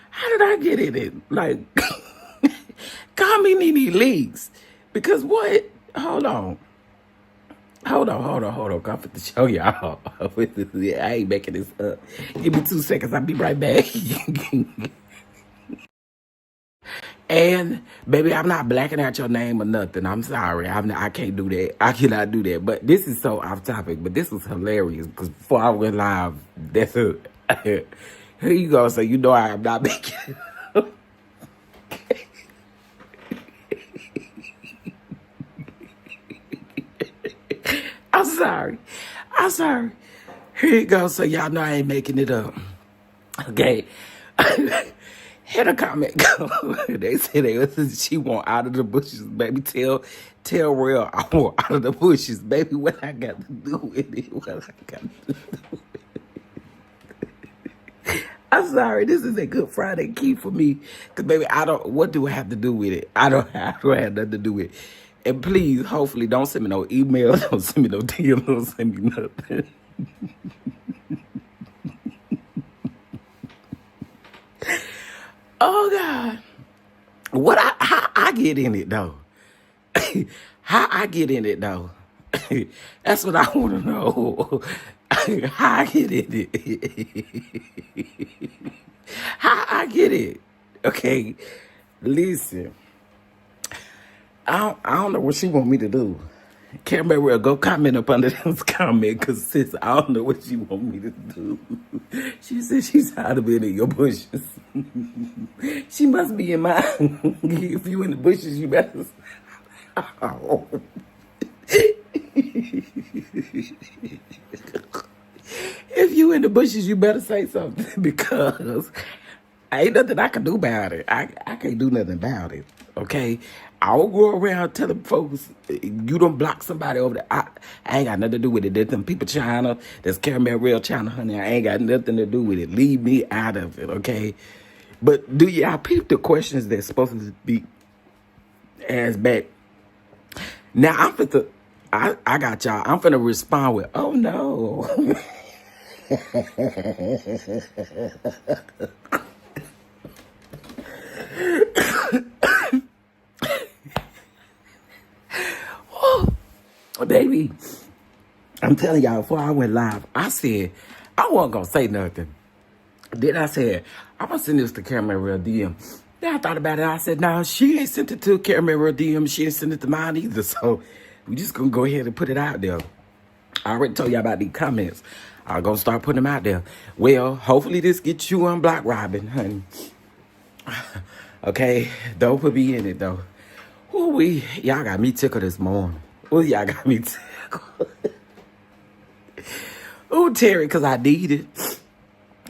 How did I get in it? Like, call me Nene Leaks. Because what? Hold on. I'm to show y'all. I ain't making this up. Give me 2 seconds. I'll be right back. And, baby, I'm not blacking out your name or nothing. I'm sorry. I can't do that. I cannot do that. But this is so off topic. But this was hilarious. Because before I went live, that's it. Here you go. So you know I am not making it up. I'm sorry. Here you go. So y'all know I ain't making it up. Okay. Here the comment go. They said she want out of the bushes, baby. Tell Real I want out of the bushes, baby. What I got to do with it? I'm sorry. This is a Good Friday key for me. Because, baby, what do I have to do with it? I don't have nothing to do with it. And please, hopefully, don't send me no email. Don't send me no DM. Don't send me nothing. Oh, God. How I get in it, though? How I get in it, though? That's what I want to know. How I get in it. How I get it. Okay, listen. I don't know what she want me to do. Caramel, go comment up under this comment, because sis, I don't know what she want me to do. She said she's tired of being in your bushes. She must be in mine. If you in the bushes, you better. Oh. If you in the bushes, you better say something, because ain't nothing I can do about it. I can't do nothing about it, okay? I don't go around telling folks, you don't block somebody over there. I ain't got nothing to do with it. There's them people China, there's Caramel Real China, honey. I ain't got nothing to do with it. Leave me out of it, okay? But do y'all peep the questions that's supposed to be asked back? Now, I got y'all. I'm finna respond with, oh, no. Baby, I'm telling y'all, before I went live, I said, I wasn't going to say nothing. Then I said, I'm going to send this to Caramel Real DM. Then I thought about it. I said, no, she ain't sent it to Caramel Real DM. She ain't sent it to mine either. So we just going to go ahead and put it out there. I already told y'all about these comments. I'm going to start putting them out there. Well, hopefully this gets you unblocked, Robin, honey. Okay? Don't put me in it, though. Y'all got me tickled this morning. Y'all got me tickled. Terry, because I need it.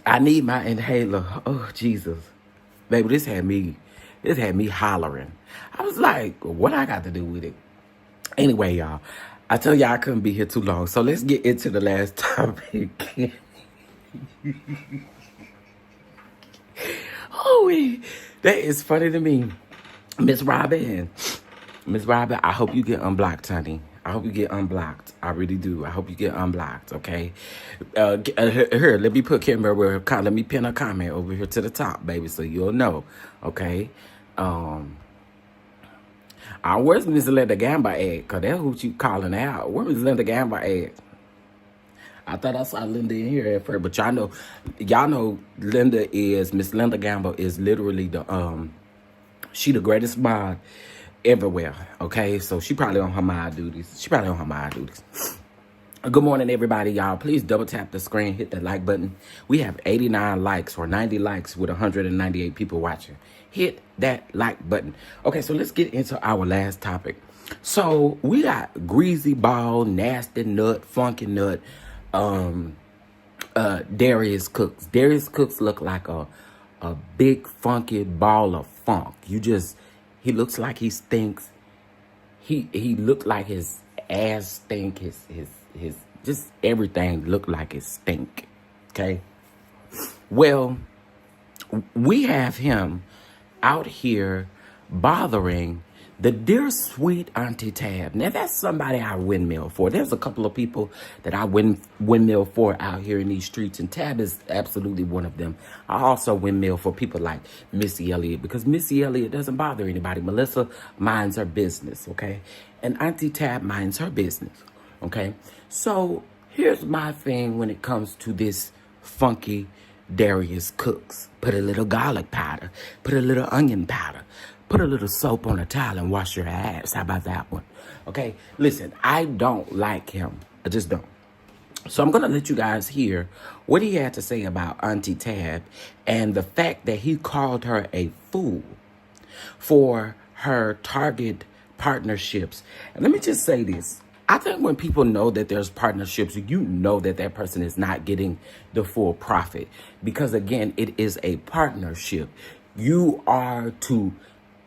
I need my inhaler. Oh, Jesus. Baby, this had me hollering. I was like, what I got to do with it? Anyway, y'all, I tell y'all I couldn't be here too long. So let's get into the last topic. That is funny to me. Miss Robin, I hope you get unblocked, honey. I hope you get unblocked. I really do. I hope you get unblocked, okay? Here, let me put Kimber where let me pin a comment over here to the top, baby, so you'll know, okay? Where's Miss Linda Gamba at? Because that's who you calling out. Where is Linda Gamba at? I thought I saw Linda in here at first, but y'all know Linda is, Miss Linda Gamba is literally the, she the greatest mod everywhere, okay? So she probably on her mod duties. Good morning, everybody, y'all. Please double tap the screen, hit that like button. We have 89 likes or 90 likes with 198 people watching. Hit that like button. Okay, so let's get into our last topic. So we got greasy ball, nasty nut, funky nut, Darius Cooks. Darius Cooks look like a big funky ball of funk. He looks like he stinks. He looked like his ass stink. His just everything looked like it stink. Okay. Well, we have him out here bothering the dear sweet Auntie Tab. Now that's somebody I windmill for. There's a couple of people that I windmill for out here in these streets, and Tab is absolutely one of them. I also windmill for people like Missy Elliott, because Missy Elliott doesn't bother anybody. Melissa minds her business, okay? And Auntie Tab minds her business, okay? So here's my thing when it comes to this funky Darius Cooks. Put a little garlic powder, put a little onion powder, put a little soap on a towel and wash your ass. How about that one? Okay, listen, I don't like him. I just don't. So I'm going to let you guys hear what he had to say about Auntie Tab and the fact that he called her a fool for her Target partnerships. And let me just say this. I think when people know that there's partnerships, you know that that person is not getting the full profit. Because, again, it is a partnership. You are to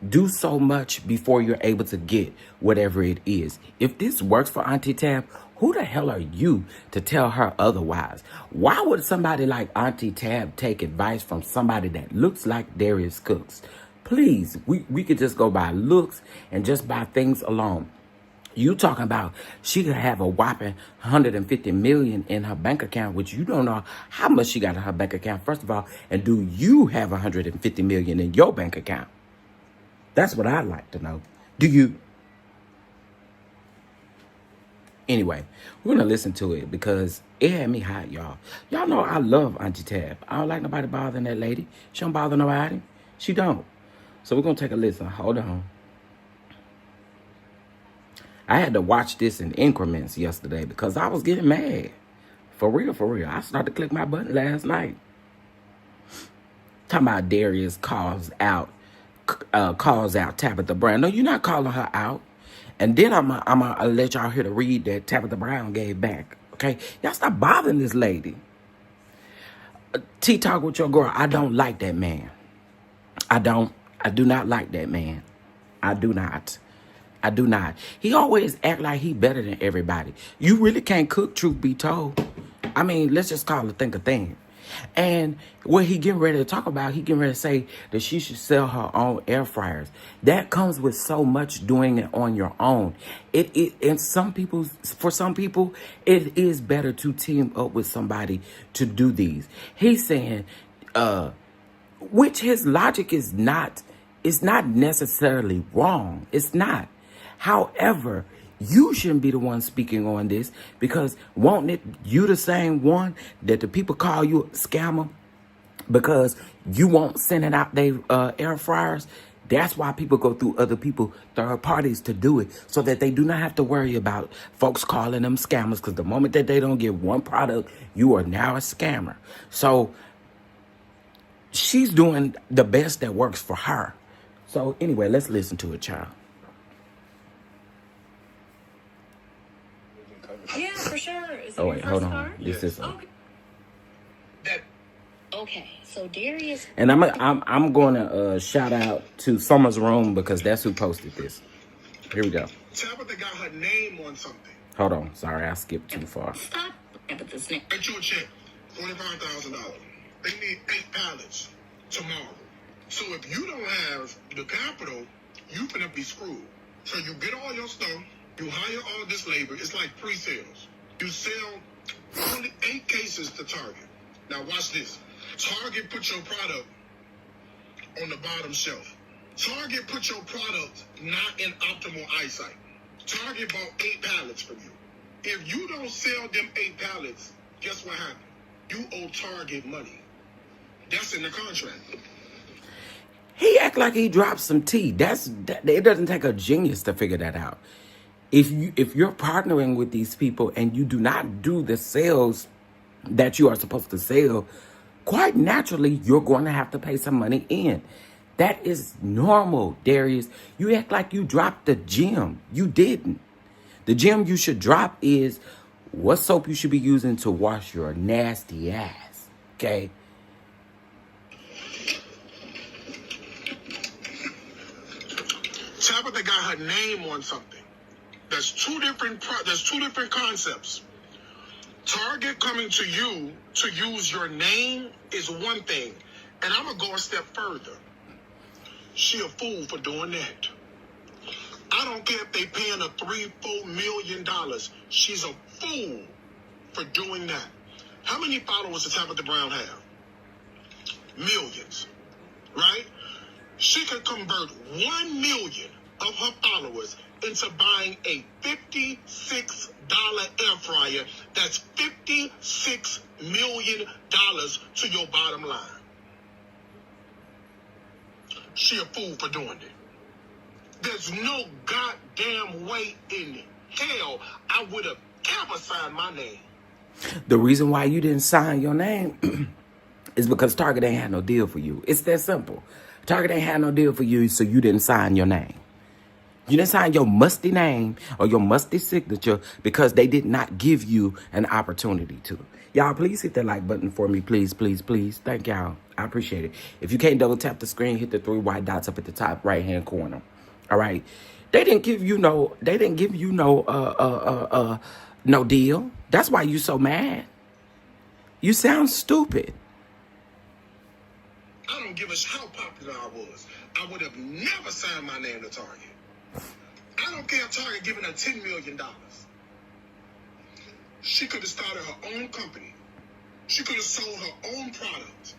do so much before you're able to get whatever it is. If this works for Auntie Tab, who the hell are you to tell her otherwise? Why would somebody like Auntie Tab take advice from somebody that looks like Darius Cooks? Please, we could just go by looks and just by things alone. You talking about she could have a whopping $150 million in her bank account, which you don't know how much she got in her bank account, first of all, and do you have $150 million in your bank account? That's what I'd like to know. Do you? Anyway, we're going to listen to it because it had me hot, y'all. Y'all know I love Auntie Tab. I don't like nobody bothering that lady. She don't bother nobody. She don't. So we're going to take a listen. Hold on. I had to watch this in increments yesterday because I was getting mad. For real, for real. I started to click my button last night. Talking about Darius calls out Tabitha Brown. No, you're not calling her out. And then I'll let y'all hear the read that Tabitha Brown gave back. Okay? Y'all stop bothering this lady. Talk with your girl. I don't like that man. I do not like that man. I do not. He always act like he better than everybody. You really can't cook, truth be told. I mean, let's just call it a thing. And what he getting ready to talk about, he getting ready to say that she should sell her own air fryers. That comes with so much doing it on your own. And for some people, it is better to team up with somebody to do these. He's saying, which his logic is not necessarily wrong. It's not. However, you shouldn't be the one speaking on this because won't it you the same one that the people call you a scammer because you won't send it out their air fryers? That's why people go through other people, third parties, to do it so that they do not have to worry about folks calling them scammers, because the moment that they don't get one product, you are now a scammer. So she's doing the best that works for her. So anyway, let's listen to it, child. Yeah, for sure. Is Oh wait, hold on. car? This is Okay, so Darius. and I'm going to shout out to Summer's Room because that's who posted this. Here we go. Tabitha got her name on something. Hold on, sorry, I skipped too far. Stop. Tabitha's name. Get you a check, $25,000. They need 8 pallets tomorrow. So if you don't have the capital, you finna be screwed. So you get all your stuff, You hire all this labor. It's like pre-sales. You sell only 8 cases to Target. Now watch this. Target put your product on the bottom shelf. Target put your product not in optimal eyesight. Target bought 8 pallets from you. If you don't sell them 8 pallets, guess what happened? You owe Target money. That's in the contract. He act like he dropped some tea. It doesn't take a genius to figure that out. If you're partnering with these people and you do not do the sales that you are supposed to sell, quite naturally, you're going to have to pay some money in. That is normal, Darius. You act like you dropped the gem. You didn't. The gem you should drop is what soap you should be using to wash your nasty ass, okay? Tabitha got her name on something. There's two different concepts. Target coming to you to use your name is one thing, and I'm gonna go a step further. She a fool for doing that. I don't care if they paying her $3-4 million. She's a fool for doing that. How many followers does Tabitha Brown have? Millions, right? She could convert 1 million of her followers into buying a $56 air fryer. That's $56 million to your bottom line. She a fool for doing it. There's no goddamn way in hell I would have ever signed my name. The reason why you didn't sign your name is because Target ain't had no deal for you. It's that simple. Target ain't had no deal for you, so you didn't sign your name. You didn't sign your musty name or your musty signature because they did not give you an opportunity to. Y'all, please hit that like button for me. Please, please, please. Thank y'all. I appreciate it. If you can't double tap the screen, hit the 3 white dots up at the top right-hand corner. All right. They didn't give you no deal. That's why you so mad. You sound stupid. I don't give a how popular I was. I would have never signed my name to Target. I don't care if Target giving her $10 million. She could have started her own company. She could have sold her own product.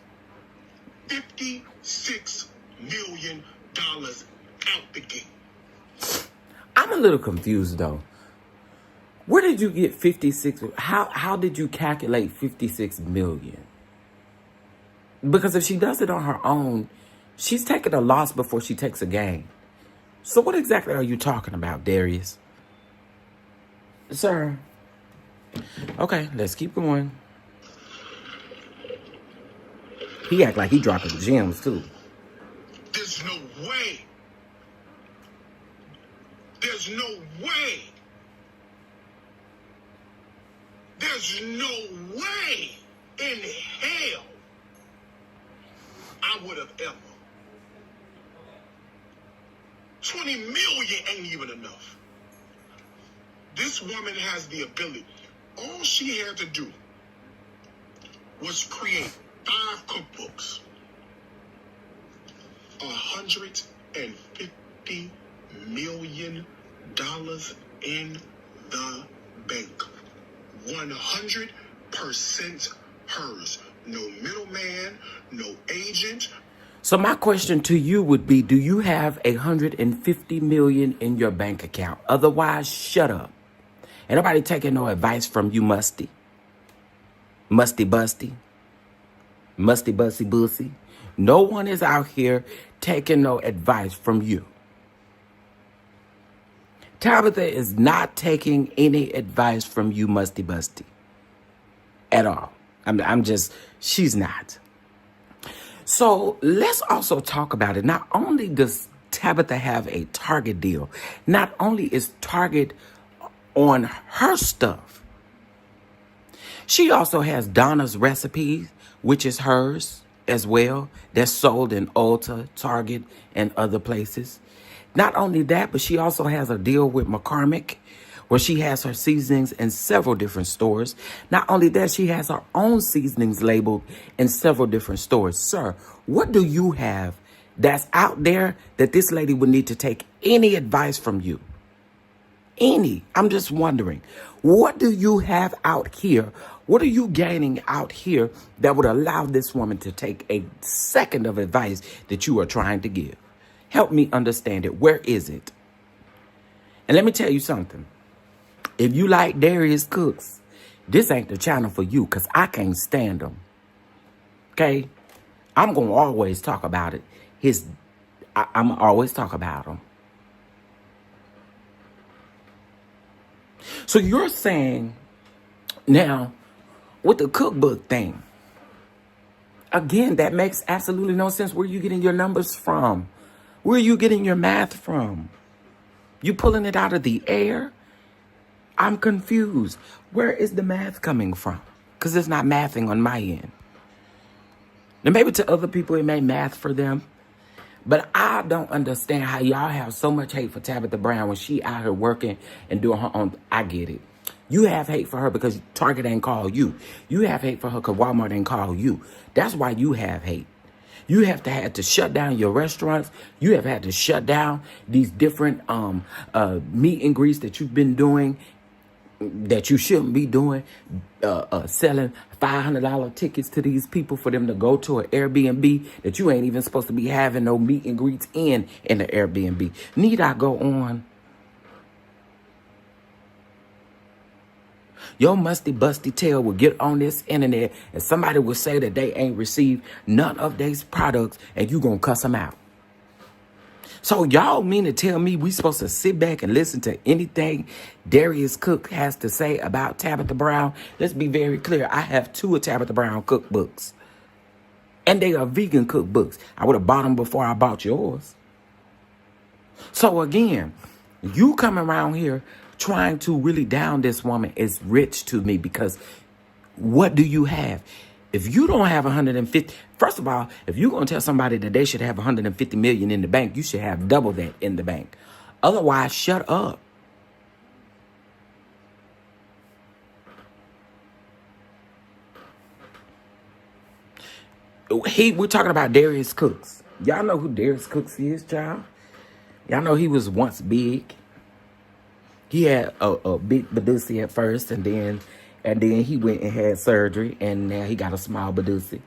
$56 million out the gate. I'm a little confused though. Where did you get 56? How did you calculate 56 million? Because if she does it on her own, she's taking a loss before she takes a gain. So what exactly are you talking about, Darius? Sir. Okay, let's keep going. He act like he dropping gems too. There's no way. There's no way. There's no way in hell I would have ever. 20 million ain't even enough. This woman has the ability. All she had to do was create 5 cookbooks. $150 million in the bank. 100% hers. No middleman, no agent. So my question to you would be, do you have $150 million in your bank account? Otherwise, shut up. Ain't nobody taking no advice from you, musty. Musty busty. Musty bussy bussy. No one is out here taking no advice from you. Tabitha is not taking any advice from you, musty busty. At all. She's not. So let's also talk about it. Not only does Tabitha have a Target deal, not only is Target on her stuff, she also has Donna's recipes, which is hers as well. That's sold in Ulta, Target, and other places. Not only that, but she also has a deal with McCormick, where she has her seasonings in several different stores. Not only that, she has her own seasonings labeled in several different stores. Sir, what do you have that's out there that this lady would need to take any advice from you? I'm just wondering, what do you have out here? What are you gaining out here that would allow this woman to take a second of advice that you are trying to give? Help me understand it. Where is it? And let me tell you something. If you like Darius Cooks, this ain't the channel for you, because I can't stand him. Okay? I'm going to always talk about it. I'm always talk about him. So you're saying now with the cookbook thing, again, that makes absolutely no sense. Where are you getting your numbers from? Where are you getting your math from? You pulling it out of the air? I'm confused. Where is the math coming from? Because it's not mathing on my end. Now, maybe to other people it may math for them. But I don't understand how y'all have so much hate for Tabitha Brown when she out here working and doing her own. I get it. You have hate for her because Target ain't call you. You have hate for her because Walmart ain't call you. That's why you have hate. You have to shut down your restaurants. You have had to shut down these different meet and greets that you've been doing that you shouldn't be doing, selling $500 tickets to these people for them to go to an Airbnb that you ain't even supposed to be having no meet and greets in the Airbnb. Need I go on? Your musty busty tail will get on this internet and somebody will say that they ain't received none of these products and you gonna cuss them out. So y'all mean to tell me we supposed to sit back and listen to anything Darius Cook has to say about Tabitha Brown? Let's be very clear. I have 2 of Tabitha Brown cookbooks. And they are vegan cookbooks. I would have bought them before I bought yours. So again, you come around here trying to really down this woman is rich to me, because what do you have? If you don't have 150, first of all, if you're going to tell somebody that they should have 150 million in the bank, you should have double that in the bank. Otherwise, shut up. We're talking about Darius Cooks. Y'all know who Darius Cooks is, child? Y'all know he was once big. He had a big badusi at first, and then he went and had surgery, and now he got a small badusi.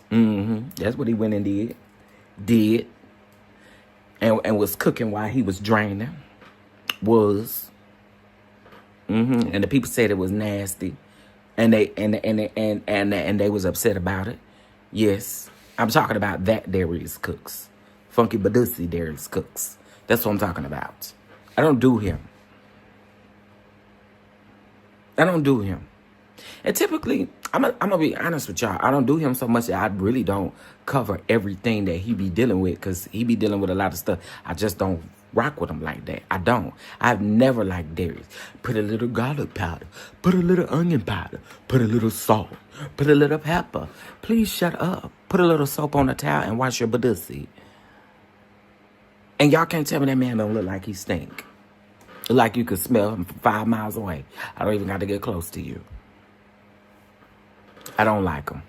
That's what he went and did. And was cooking while he was draining. And the people said it was nasty. And they was upset about it. Yes. I'm talking about that Darius Cooks. Funky badusi Darius Cooks. That's what I'm talking about. I don't do him. And typically, I'm gonna be honest with y'all. I don't do him so much that I really don't cover everything that he be dealing with, because he be dealing with a lot of stuff. I just don't rock with him like that. I don't. I've never liked Darius. Put a little garlic powder. Put a little onion powder. Put a little salt. Put a little pepper. Please shut up. Put a little soap on a towel and wash your badusi. And y'all can't tell me that man don't look like he stink. Like you could smell him from 5 miles away. I don't even got to get close to you. I don't like him.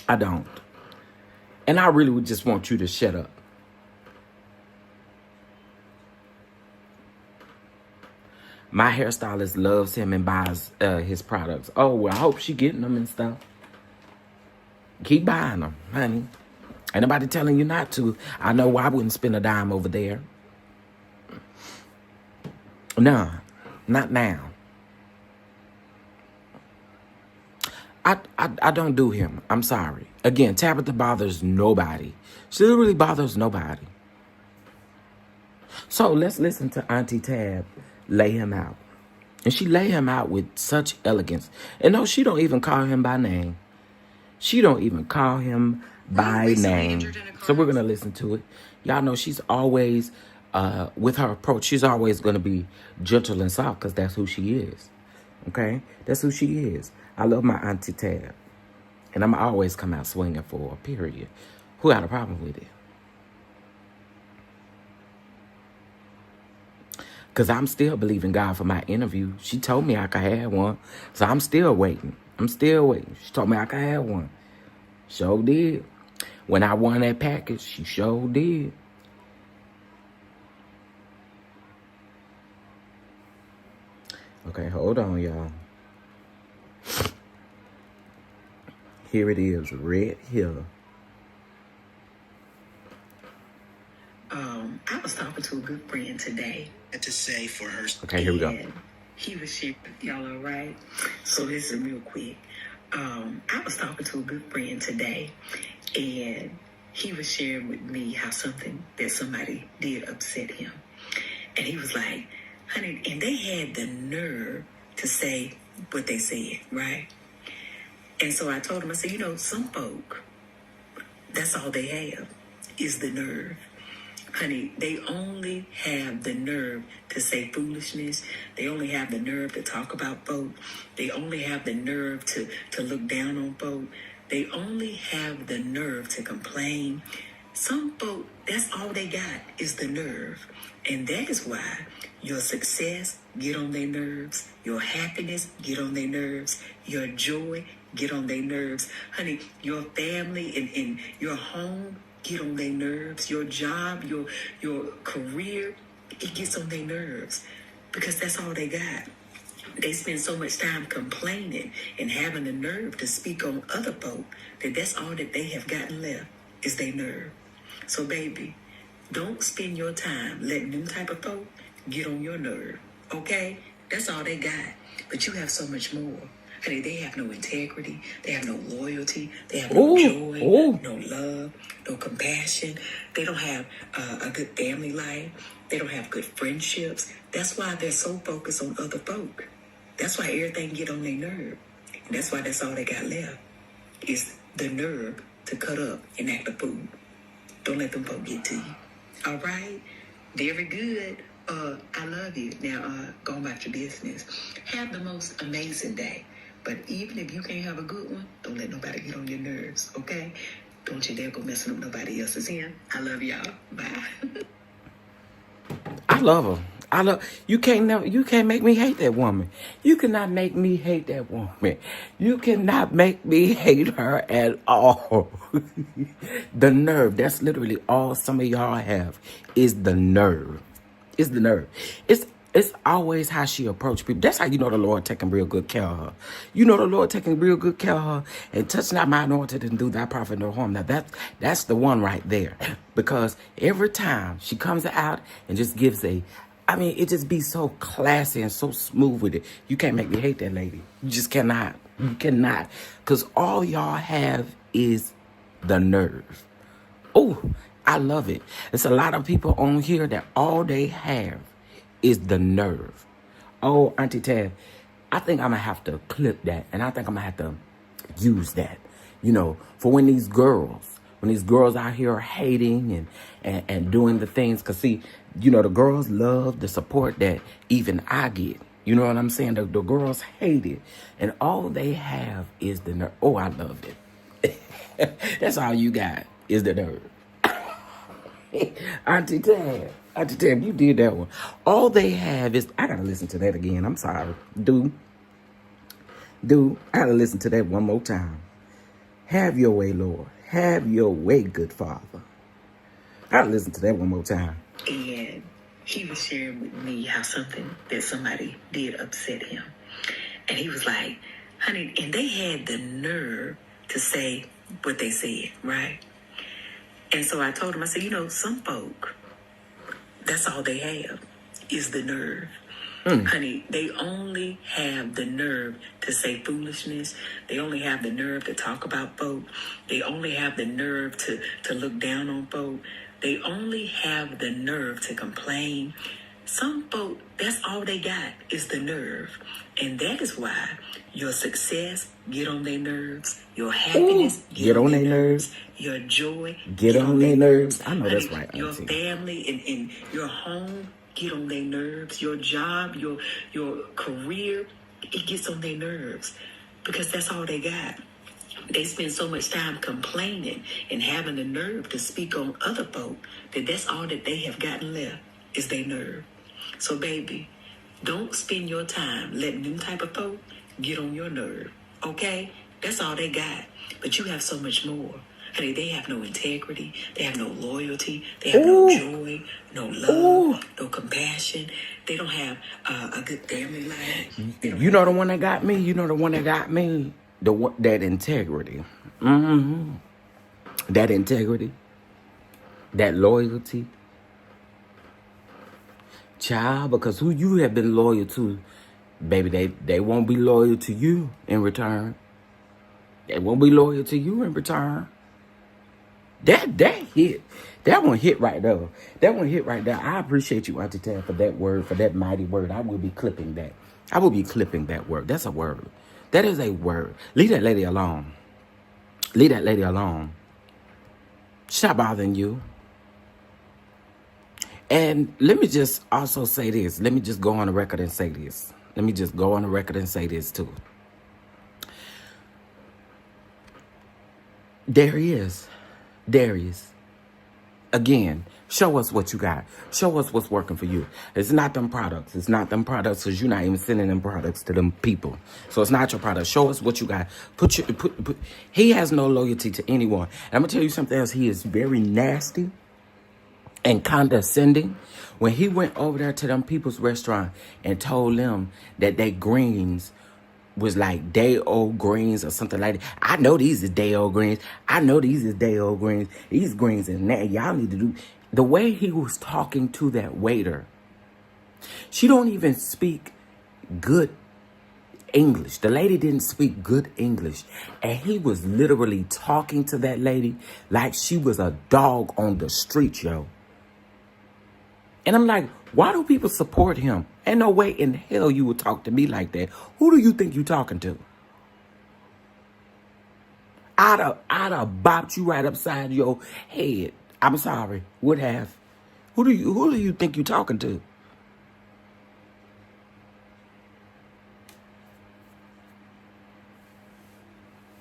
I don't. And I really would just want you to shut up. My hairstylist loves him and buys his products. Oh, well, I hope she getting them and stuff. Keep buying them, honey. Ain't nobody telling you not to. I know I wouldn't spend a dime over there. No, not now. I don't do him. I'm sorry. Again, Tabitha bothers nobody. She literally bothers nobody. So let's listen to Auntie Tab lay him out. And she lay him out with such elegance. And no, she don't even call him by name. She don't even call him by name. So we're going to listen to it. Y'all know she's always, with her approach, she's always going to be gentle and soft, because that's who she is. Okay? That's who she is. I love my Auntie Tab. And I'm always come out swinging for her, period. Who got a problem with it? Because I'm still believing God for my interview. She told me I could have one. So I'm still waiting. She told me I could have one. Sure did. When I won that package, she sure did. Okay, hold on, y'all. Here it is, right here. I was talking to a good friend today. To say for her. Okay, here we go. He was sharing, y'all all right? So this is real quick. I was talking to a good friend today, and he was sharing with me how something that somebody did upset him. And he was like, honey, and they had the nerve to say what they said, right? And so I told him, I said, some folk, that's all they have is the nerve. Honey, they only have the nerve to say foolishness. They only have the nerve to talk about folk. They only have the nerve to look down on folk. They only have the nerve to complain. Some folk, that's all they got is the nerve. And that is why your success get on their nerves. Your happiness get on their nerves. Your joy get on their nerves. Honey, your family and your home get on their nerves. Your job, your career, it gets on their nerves because that's all they got. They spend so much time complaining and having the nerve to speak on other folk that that's all that they have gotten left is their nerve. So baby, don't spend your time letting them type of folk get on your nerve, okay? That's all they got. But you have so much more. Honey, they have no integrity. They have no loyalty. They have no joy, no love, no compassion. They don't have a good family life. They don't have good friendships. That's why they're so focused on other folk. That's why everything get on their nerve. And that's why that's all they got left is the nerve to cut up and act a fool. Don't let them folk get to you. All right? Very good. I love you. Now, go about your business. Have the most amazing day. But even if you can't have a good one, don't let nobody get on your nerves, okay? Don't you dare go messing up nobody else's hand. I love y'all. Bye. I love her. You can't make me hate that woman. You cannot make me hate that woman. You cannot make me hate her at all. The nerve. That's literally all some of y'all have is the nerve. It's the nerve. It's always how she approach people. That's how you know the Lord taking real good care of her. You know the Lord taking real good care of her and touch not my anointed and do thy prophet no harm. Now that's the one right there. Because every time she comes out and just gives it just be so classy and so smooth with it. You can't make me hate that lady. You just cannot. You cannot. Because all y'all have is the nerve. Oh, I love it. There's a lot of people on here that all they have is the nerve. Oh, Auntie Tab, I think I'm going to have to clip that. And I think I'm going to have to use that. For when these girls out here are hating and doing the things. Because, see, the girls love the support that even I get. You know what I'm saying? The girls hate it. And all they have is the nerve. Oh, I love it. That's all you got is the nerve. Auntie Tab, you did that one. All they have is, I gotta listen to that again. I'm sorry. Dude, I gotta listen to that one more time. Have your way, Lord. Have your way, good Father. I gotta listen to that one more time. And he was sharing with me how something that somebody did upset him. And he was like, honey, and they had the nerve to say what they said, right? And so I told him, I said, some folk, that's all they have is the nerve. Honey, they only have the nerve to say foolishness. They only have the nerve to talk about folk. They only have the nerve to look down on folk. They only have the nerve to complain. Some folk, that's all they got is the nerve. And that is why your success get on their nerves. Your happiness get on their nerves. Your joy get on their nerves. I know that's right, Auntie. Your family and your home get on their nerves. Your job, your career, it gets on their nerves because that's all they got. They spend so much time complaining and having the nerve to speak on other folk that that's all that they have gotten left is their nerve. So baby, don't spend your time letting them type of folk get on your nerve, okay? That's all they got. But you have so much more. Honey, they have no integrity. They have no loyalty. They have no joy, no love, no compassion. They don't have a good family life. You know the one that got me? You know the one that got me? That integrity. That integrity. That loyalty. Child, because who you have been loyal to, baby, they won't be loyal to you in return. They won't be loyal to you in return. That hit. That one hit right there. That one hit right there. I appreciate you, Auntie Tab, for that word, for that mighty word. I will be clipping that. I will be clipping that word. That's a word. That is a word. Leave that lady alone. Leave that lady alone. She's not bothering you. And let me just also say this. Let me just go on the record and say this. Let me just go on the record and say this too. Darius. Again, show us what you got. Show us what's working for you. It's not them products. It's not them products because you're not even sending them products to them people. So it's not your product. Show us what you got. He has no loyalty to anyone. And I'm going to tell you something else. He is very nasty and condescending. When he went over there to them people's restaurant and told them that they greens was like day-old greens or something like that. I know these is day-old greens. I know these is day-old greens. These greens and that. Y'all need to do. The way he was talking to that waiter. She don't even speak good English. The lady didn't speak good English. And he was literally talking to that lady like she was a dog on the street, yo. And I'm like, why do people support him? Ain't no way in hell you would talk to me like that. Who do you think you talking to? I'd have bopped you right upside your head. I'm sorry. Would have. Who do you think you talking to?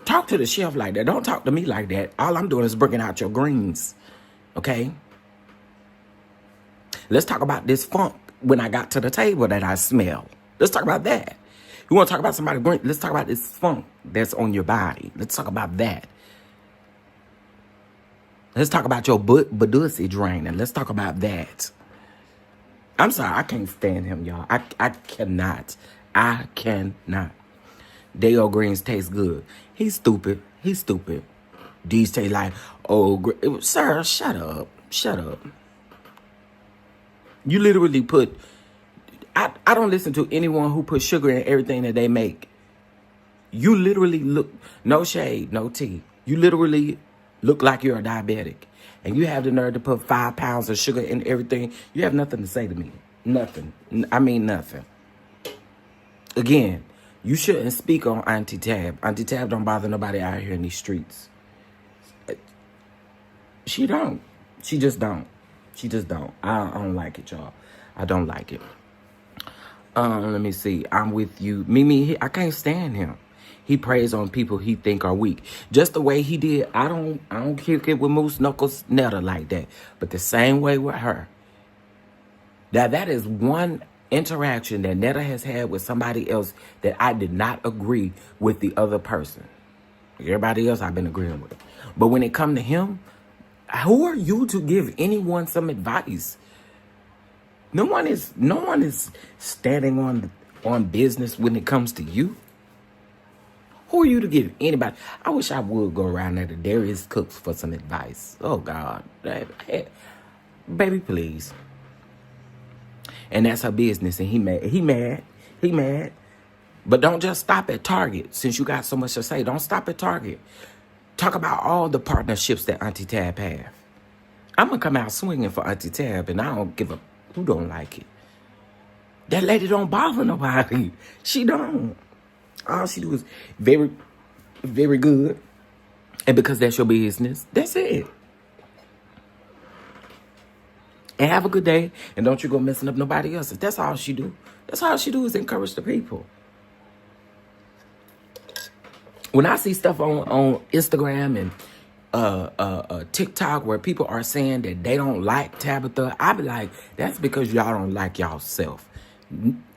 Talk to the chef like that. Don't talk to me like that. All I'm doing is bringing out your greens. Okay? Let's talk about this funk when I got to the table that I smell. Let's talk about that. You want to talk about somebody? Let's talk about this funk that's on your body. Let's talk about that. Let's talk about your badussy draining. Let's talk about that. I'm sorry. I can't stand him, y'all. I cannot. I cannot. Day-old greens taste good. He's stupid. He's stupid. These taste like, sir, shut up. Shut up. You literally put, I don't listen to anyone who puts sugar in everything that they make. You literally look, no shade, no tea. You literally look like you're a diabetic. And you have the nerve to put 5 pounds of sugar in everything. You have nothing to say to me. Nothing. I mean nothing. Again, you shouldn't speak on Auntie Tab. Auntie Tab don't bother nobody out here in these streets. She don't. She just don't. She just don't. I don't like it, y'all. I don't like it. Let me see. I'm with you. Mimi, I can't stand him. He preys on people he think are weak. Just the way he did. I don't kick it with Moose Knuckles Netta like that. But the same way with her. That is one interaction that Netta has had with somebody else that I did not agree with the other person. Everybody else I've been agreeing with. But when it come to him, who are you to give anyone some advice? No one is standing on business when it comes to you. Who are you to give anybody? I wish I would go around there to Darius Cooks for some advice. Oh God, baby, please. And that's her business, and he mad. But don't just stop at Target. Since you got so much to say, don't stop at Target. Talk about all the partnerships that Auntie Tab have. I'm going to come out swinging for Auntie Tab, and I don't give a who don't like it. That lady don't bother nobody. She don't. All she do is very, very good. And because that's your business, that's it. And have a good day, and don't you go messing up nobody else's. That's all she do. That's all she do is encourage the people. When I see stuff on Instagram and TikTok where people are saying that they don't like Tabitha, I be like, that's because y'all don't like y'allself.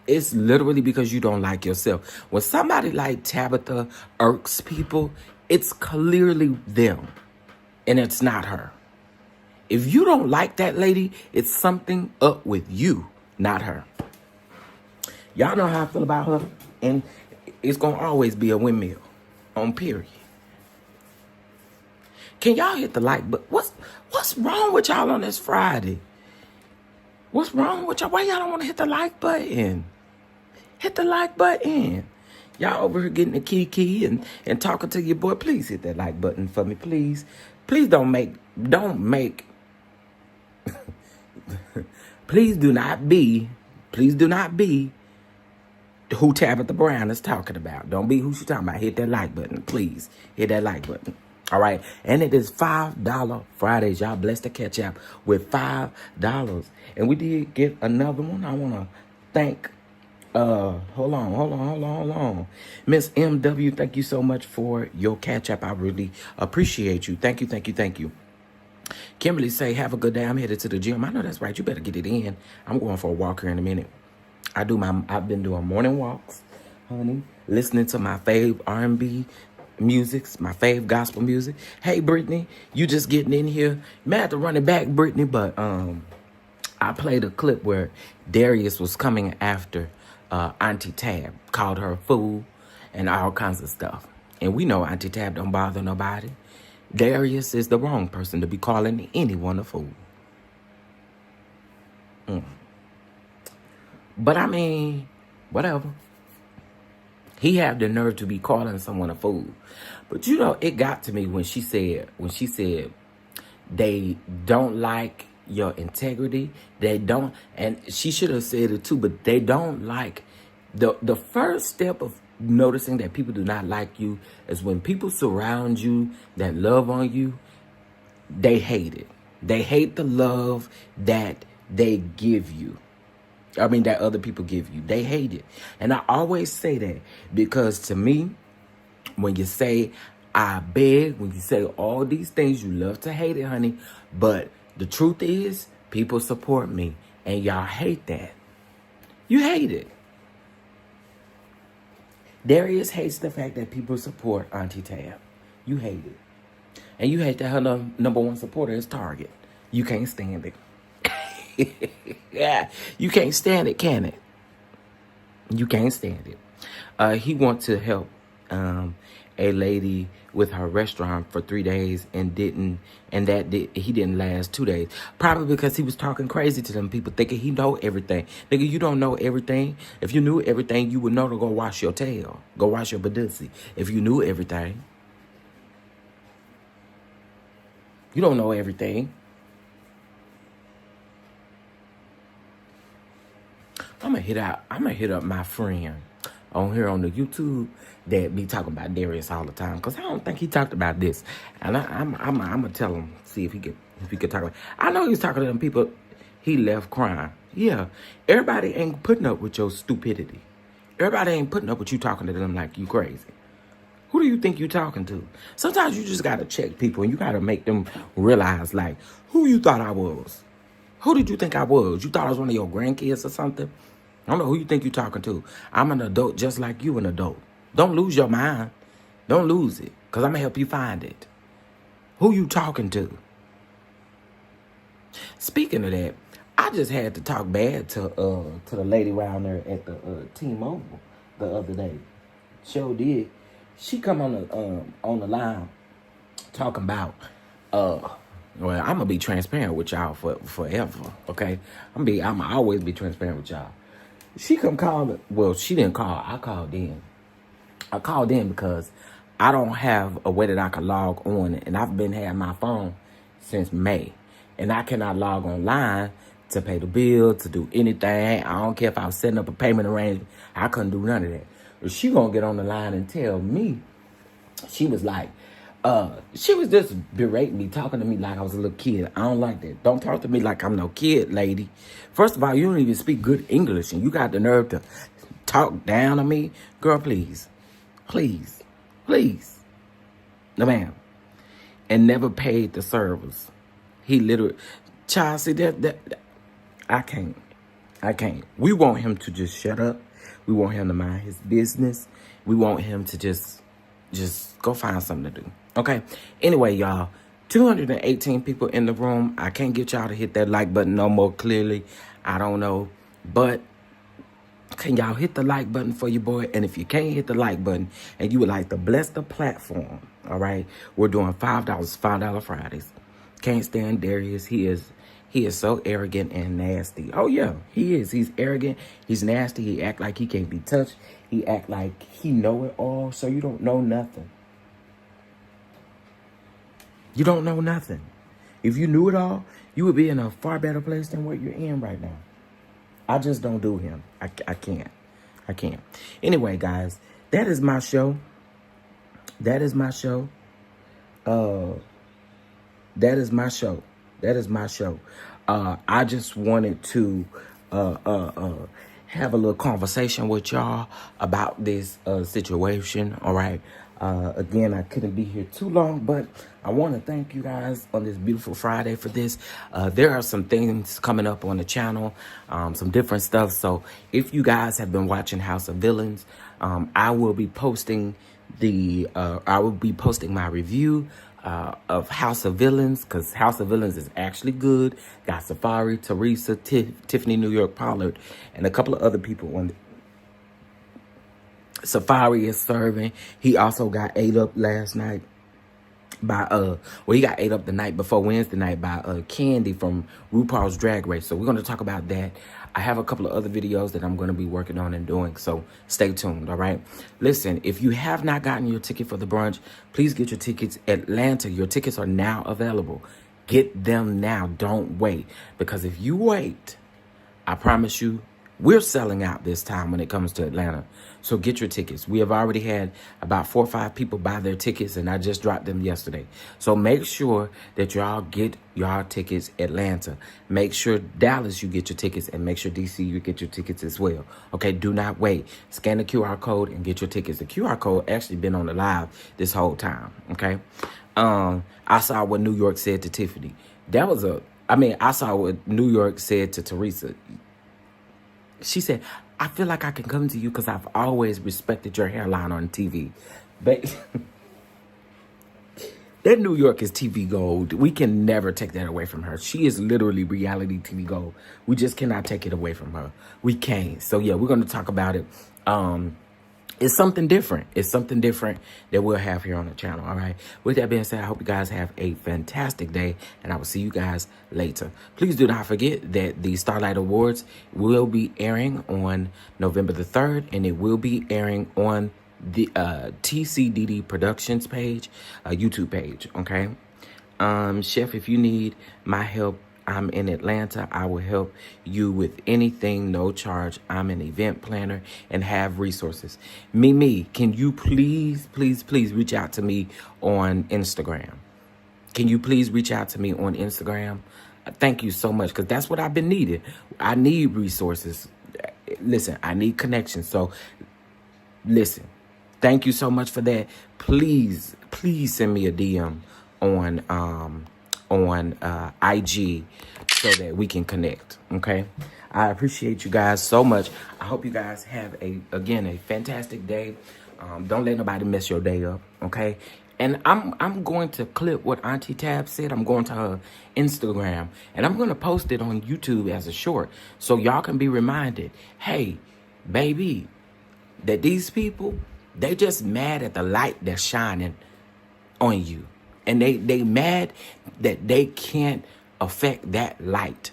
It's literally because you don't like yourself. When somebody like Tabitha irks people, it's clearly them. And it's not her. If you don't like that lady, it's something up with you, not her. Y'all know how I feel about her. And it's going to always be a windmill on period. Can y'all hit the like button? What's wrong with y'all on this Friday? What's wrong with y'all? Why y'all don't want to hit the like button? Hit the like button. Y'all over here getting the KeKe and talking to your boy. Please hit that like button for me, please. Please don't make, please do not be who Tabitha Brown is talking about. Don't be who she's talking about. Hit that like button, please. Hit that like button. All right. And it is $5 Fridays. Y'all blessed to catch up with $5. And we did get another one. I want to thank, hold on. Miss MW, thank you so much for your catch up. I really appreciate you. Thank you. Kimberly say, have a good day. I'm headed to the gym. I know that's right. You better get it in. I'm going for a walk here in a minute. I've been doing morning walks, honey, listening to my fave R&B music, my fave gospel music. Hey, Brittany, you just getting in here. May have to run it back, Brittany, but I played a clip where Darius was coming after Auntie Tab, called her a fool and all kinds of stuff. And we know Auntie Tab don't bother nobody. Darius is the wrong person to be calling anyone a fool. But I mean, whatever. He had the nerve to be calling someone a fool. But you know, it got to me when she said they don't like your integrity. They don't, and she should have said it too, but they don't like the first step of noticing that people do not like you is when people surround you that love on you, they hate it. They hate the love that they give you. I mean, that other people give you. They hate it. And I always say that because to me, when you say, I beg, when you say all these things, you love to hate it, honey. But the truth is, people support me. And y'all hate that. You hate it. Darius hates the fact that people support Auntie Tab. You hate it. And you hate that her number one supporter is Target. You can't stand it. Yeah, you can't stand it, can it? You can't stand it. He wants to help a lady with her restaurant for 3 days and he didn't last 2 days. Probably because he was talking crazy to them people, thinking he know everything. Nigga, you don't know everything. If you knew everything, you would know to go wash your tail. Go wash your badussy. If you knew everything. You don't know everything. I'm gonna hit up my friend on here on the YouTube that be talking about Darius all the time, because I don't think he talked about this. And I'm gonna tell him, see if he could talk about. I know he's talking to them people he left crying. Yeah, everybody ain't putting up with your stupidity. Everybody ain't putting up with you talking to them like you crazy. Who do you think you talking to? Sometimes you just gotta check people and you gotta make them realize, like, who you thought I was? Who did you think I was? You thought I was one of your grandkids or something? I don't know who you think you're talking to. I'm an adult just like you an adult. Don't lose your mind. Don't lose it, because I'm going to help you find it. Who you talking to? Speaking of that, I just had to talk bad to the lady around there at the T-Mobile the other day. Sure did. She come on the line talking about, well, I'm going to be transparent with y'all forever, okay? I'm always be transparent with y'all. She come call me. Well, she didn't call. I called in. I called in because I don't have a way that I can log on. And I've been having my phone since May. And I cannot log online to pay the bill, to do anything. I don't care if I was setting up a payment arrangement. I couldn't do none of that. But she going to get on the line and tell me. She was like, she was just berating me, talking to me like I was a little kid. I don't like that. Don't talk to me like I'm no kid, lady. First of all, you don't even speak good English, and you got the nerve to talk down on me. Girl, please. Please. Please. No, ma'am. And never paid the servers. He literally... Child, see, that I can't. We want him to just shut up. We want him to mind his business. We want him to just go find something to do. Okay? Anyway, y'all, 218 people in the room. I can't get y'all to hit that like button no more clearly. I don't know. But can y'all hit the like button for your boy? And if you can't hit the like button and you would like to bless the platform, all right, we're doing $5, $5 Fridays. Can't stand Darius. He is so arrogant and nasty. Oh, yeah, he is. He's arrogant. He's nasty. He act like he can't be touched. He act like he know it all, so you don't know nothing. You don't know nothing. If you knew it all, you would be in a far better place than what you're in right now. I just don't do him. I can't. I can't. Anyway, guys, that is my show. That is my show. That is my show. That is my show. I just wanted to have a little conversation with y'all about this situation. All right. Again, I couldn't be here too long, but I want to thank you guys on this beautiful Friday for this. There are some things coming up on the channel, some different stuff. So if you guys have been watching House of Villains, I will be posting my review of House of Villains, because House of Villains is actually good. Got Safari, Teresa, Tiffany New York Pollard, and a couple of other people on it. Safari is serving. He also got ate up last night by he got ate up the night before Wednesday night by Candy from RuPaul's Drag Race. So we're going to talk about that. I have a couple of other videos that I'm going to be working on and doing, so stay tuned, all right? Listen, if you have not gotten your ticket for the brunch, please get your tickets. Atlanta, your tickets are now available. Get them now. Don't wait, because if you wait, I promise you, we're selling out this time when it comes to Atlanta. So get your tickets. We have already had about 4 or 5 people buy their tickets, and I just dropped them yesterday. So make sure that y'all get y'all tickets. Atlanta. Make sure Dallas, you get your tickets, and make sure DC, you get your tickets as well. Okay, do not wait. Scan the QR code and get your tickets. The QR code actually been on the live this whole time. Okay. I saw what New York said to Tiffany. I saw what New York said to Teresa. She said, I feel like I can come to you because I've always respected your hairline on TV. But that New York is TV gold. We can never take that away from her. She is literally reality TV gold. We just cannot take it away from her. We can't. So, yeah, we're going to talk about it. It's something different. It's something different that we'll have here on the channel, all right? With that being said, I hope you guys have a fantastic day, and I will see you guys later. Please do not forget that the Starlight Awards will be airing on November the 3rd, and it will be airing on the TCDD Productions page, YouTube page, okay? Chef, if you need my help, I'm in Atlanta. I will help you with anything, no charge. I'm an event planner and have resources. Mimi, can you please reach out to me on Instagram? Can you please reach out to me on Instagram? Thank you so much, because that's what I've been needing. I need resources. Listen, I need connections. So, listen, thank you so much for that. Please send me a DM on IG so that we can connect, okay? I appreciate you guys so much. I hope you guys have a fantastic day. Don't let nobody mess your day up, okay? And I'm going to clip what Auntie Tab said. I'm going to her Instagram, and I'm going to post it on YouTube as a short, so y'all can be reminded, hey, baby, that these people, they just mad at the light that's shining on you. And they mad that they can't affect that light.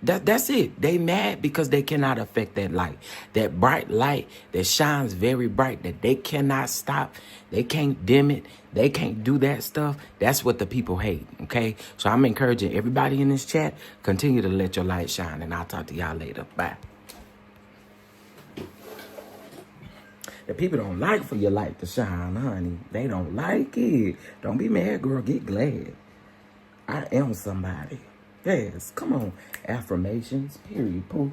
That's it. They mad because they cannot affect that light. That bright light that shines very bright that they cannot stop. They can't dim it. They can't do that stuff. That's what the people hate, okay? So I'm encouraging everybody in this chat, continue to let your light shine. And I'll talk to y'all later. Bye. The people don't like for your light to shine, honey. They don't like it. Don't be mad, girl. Get glad. I am somebody. Yes, come on. Affirmations, period, poo.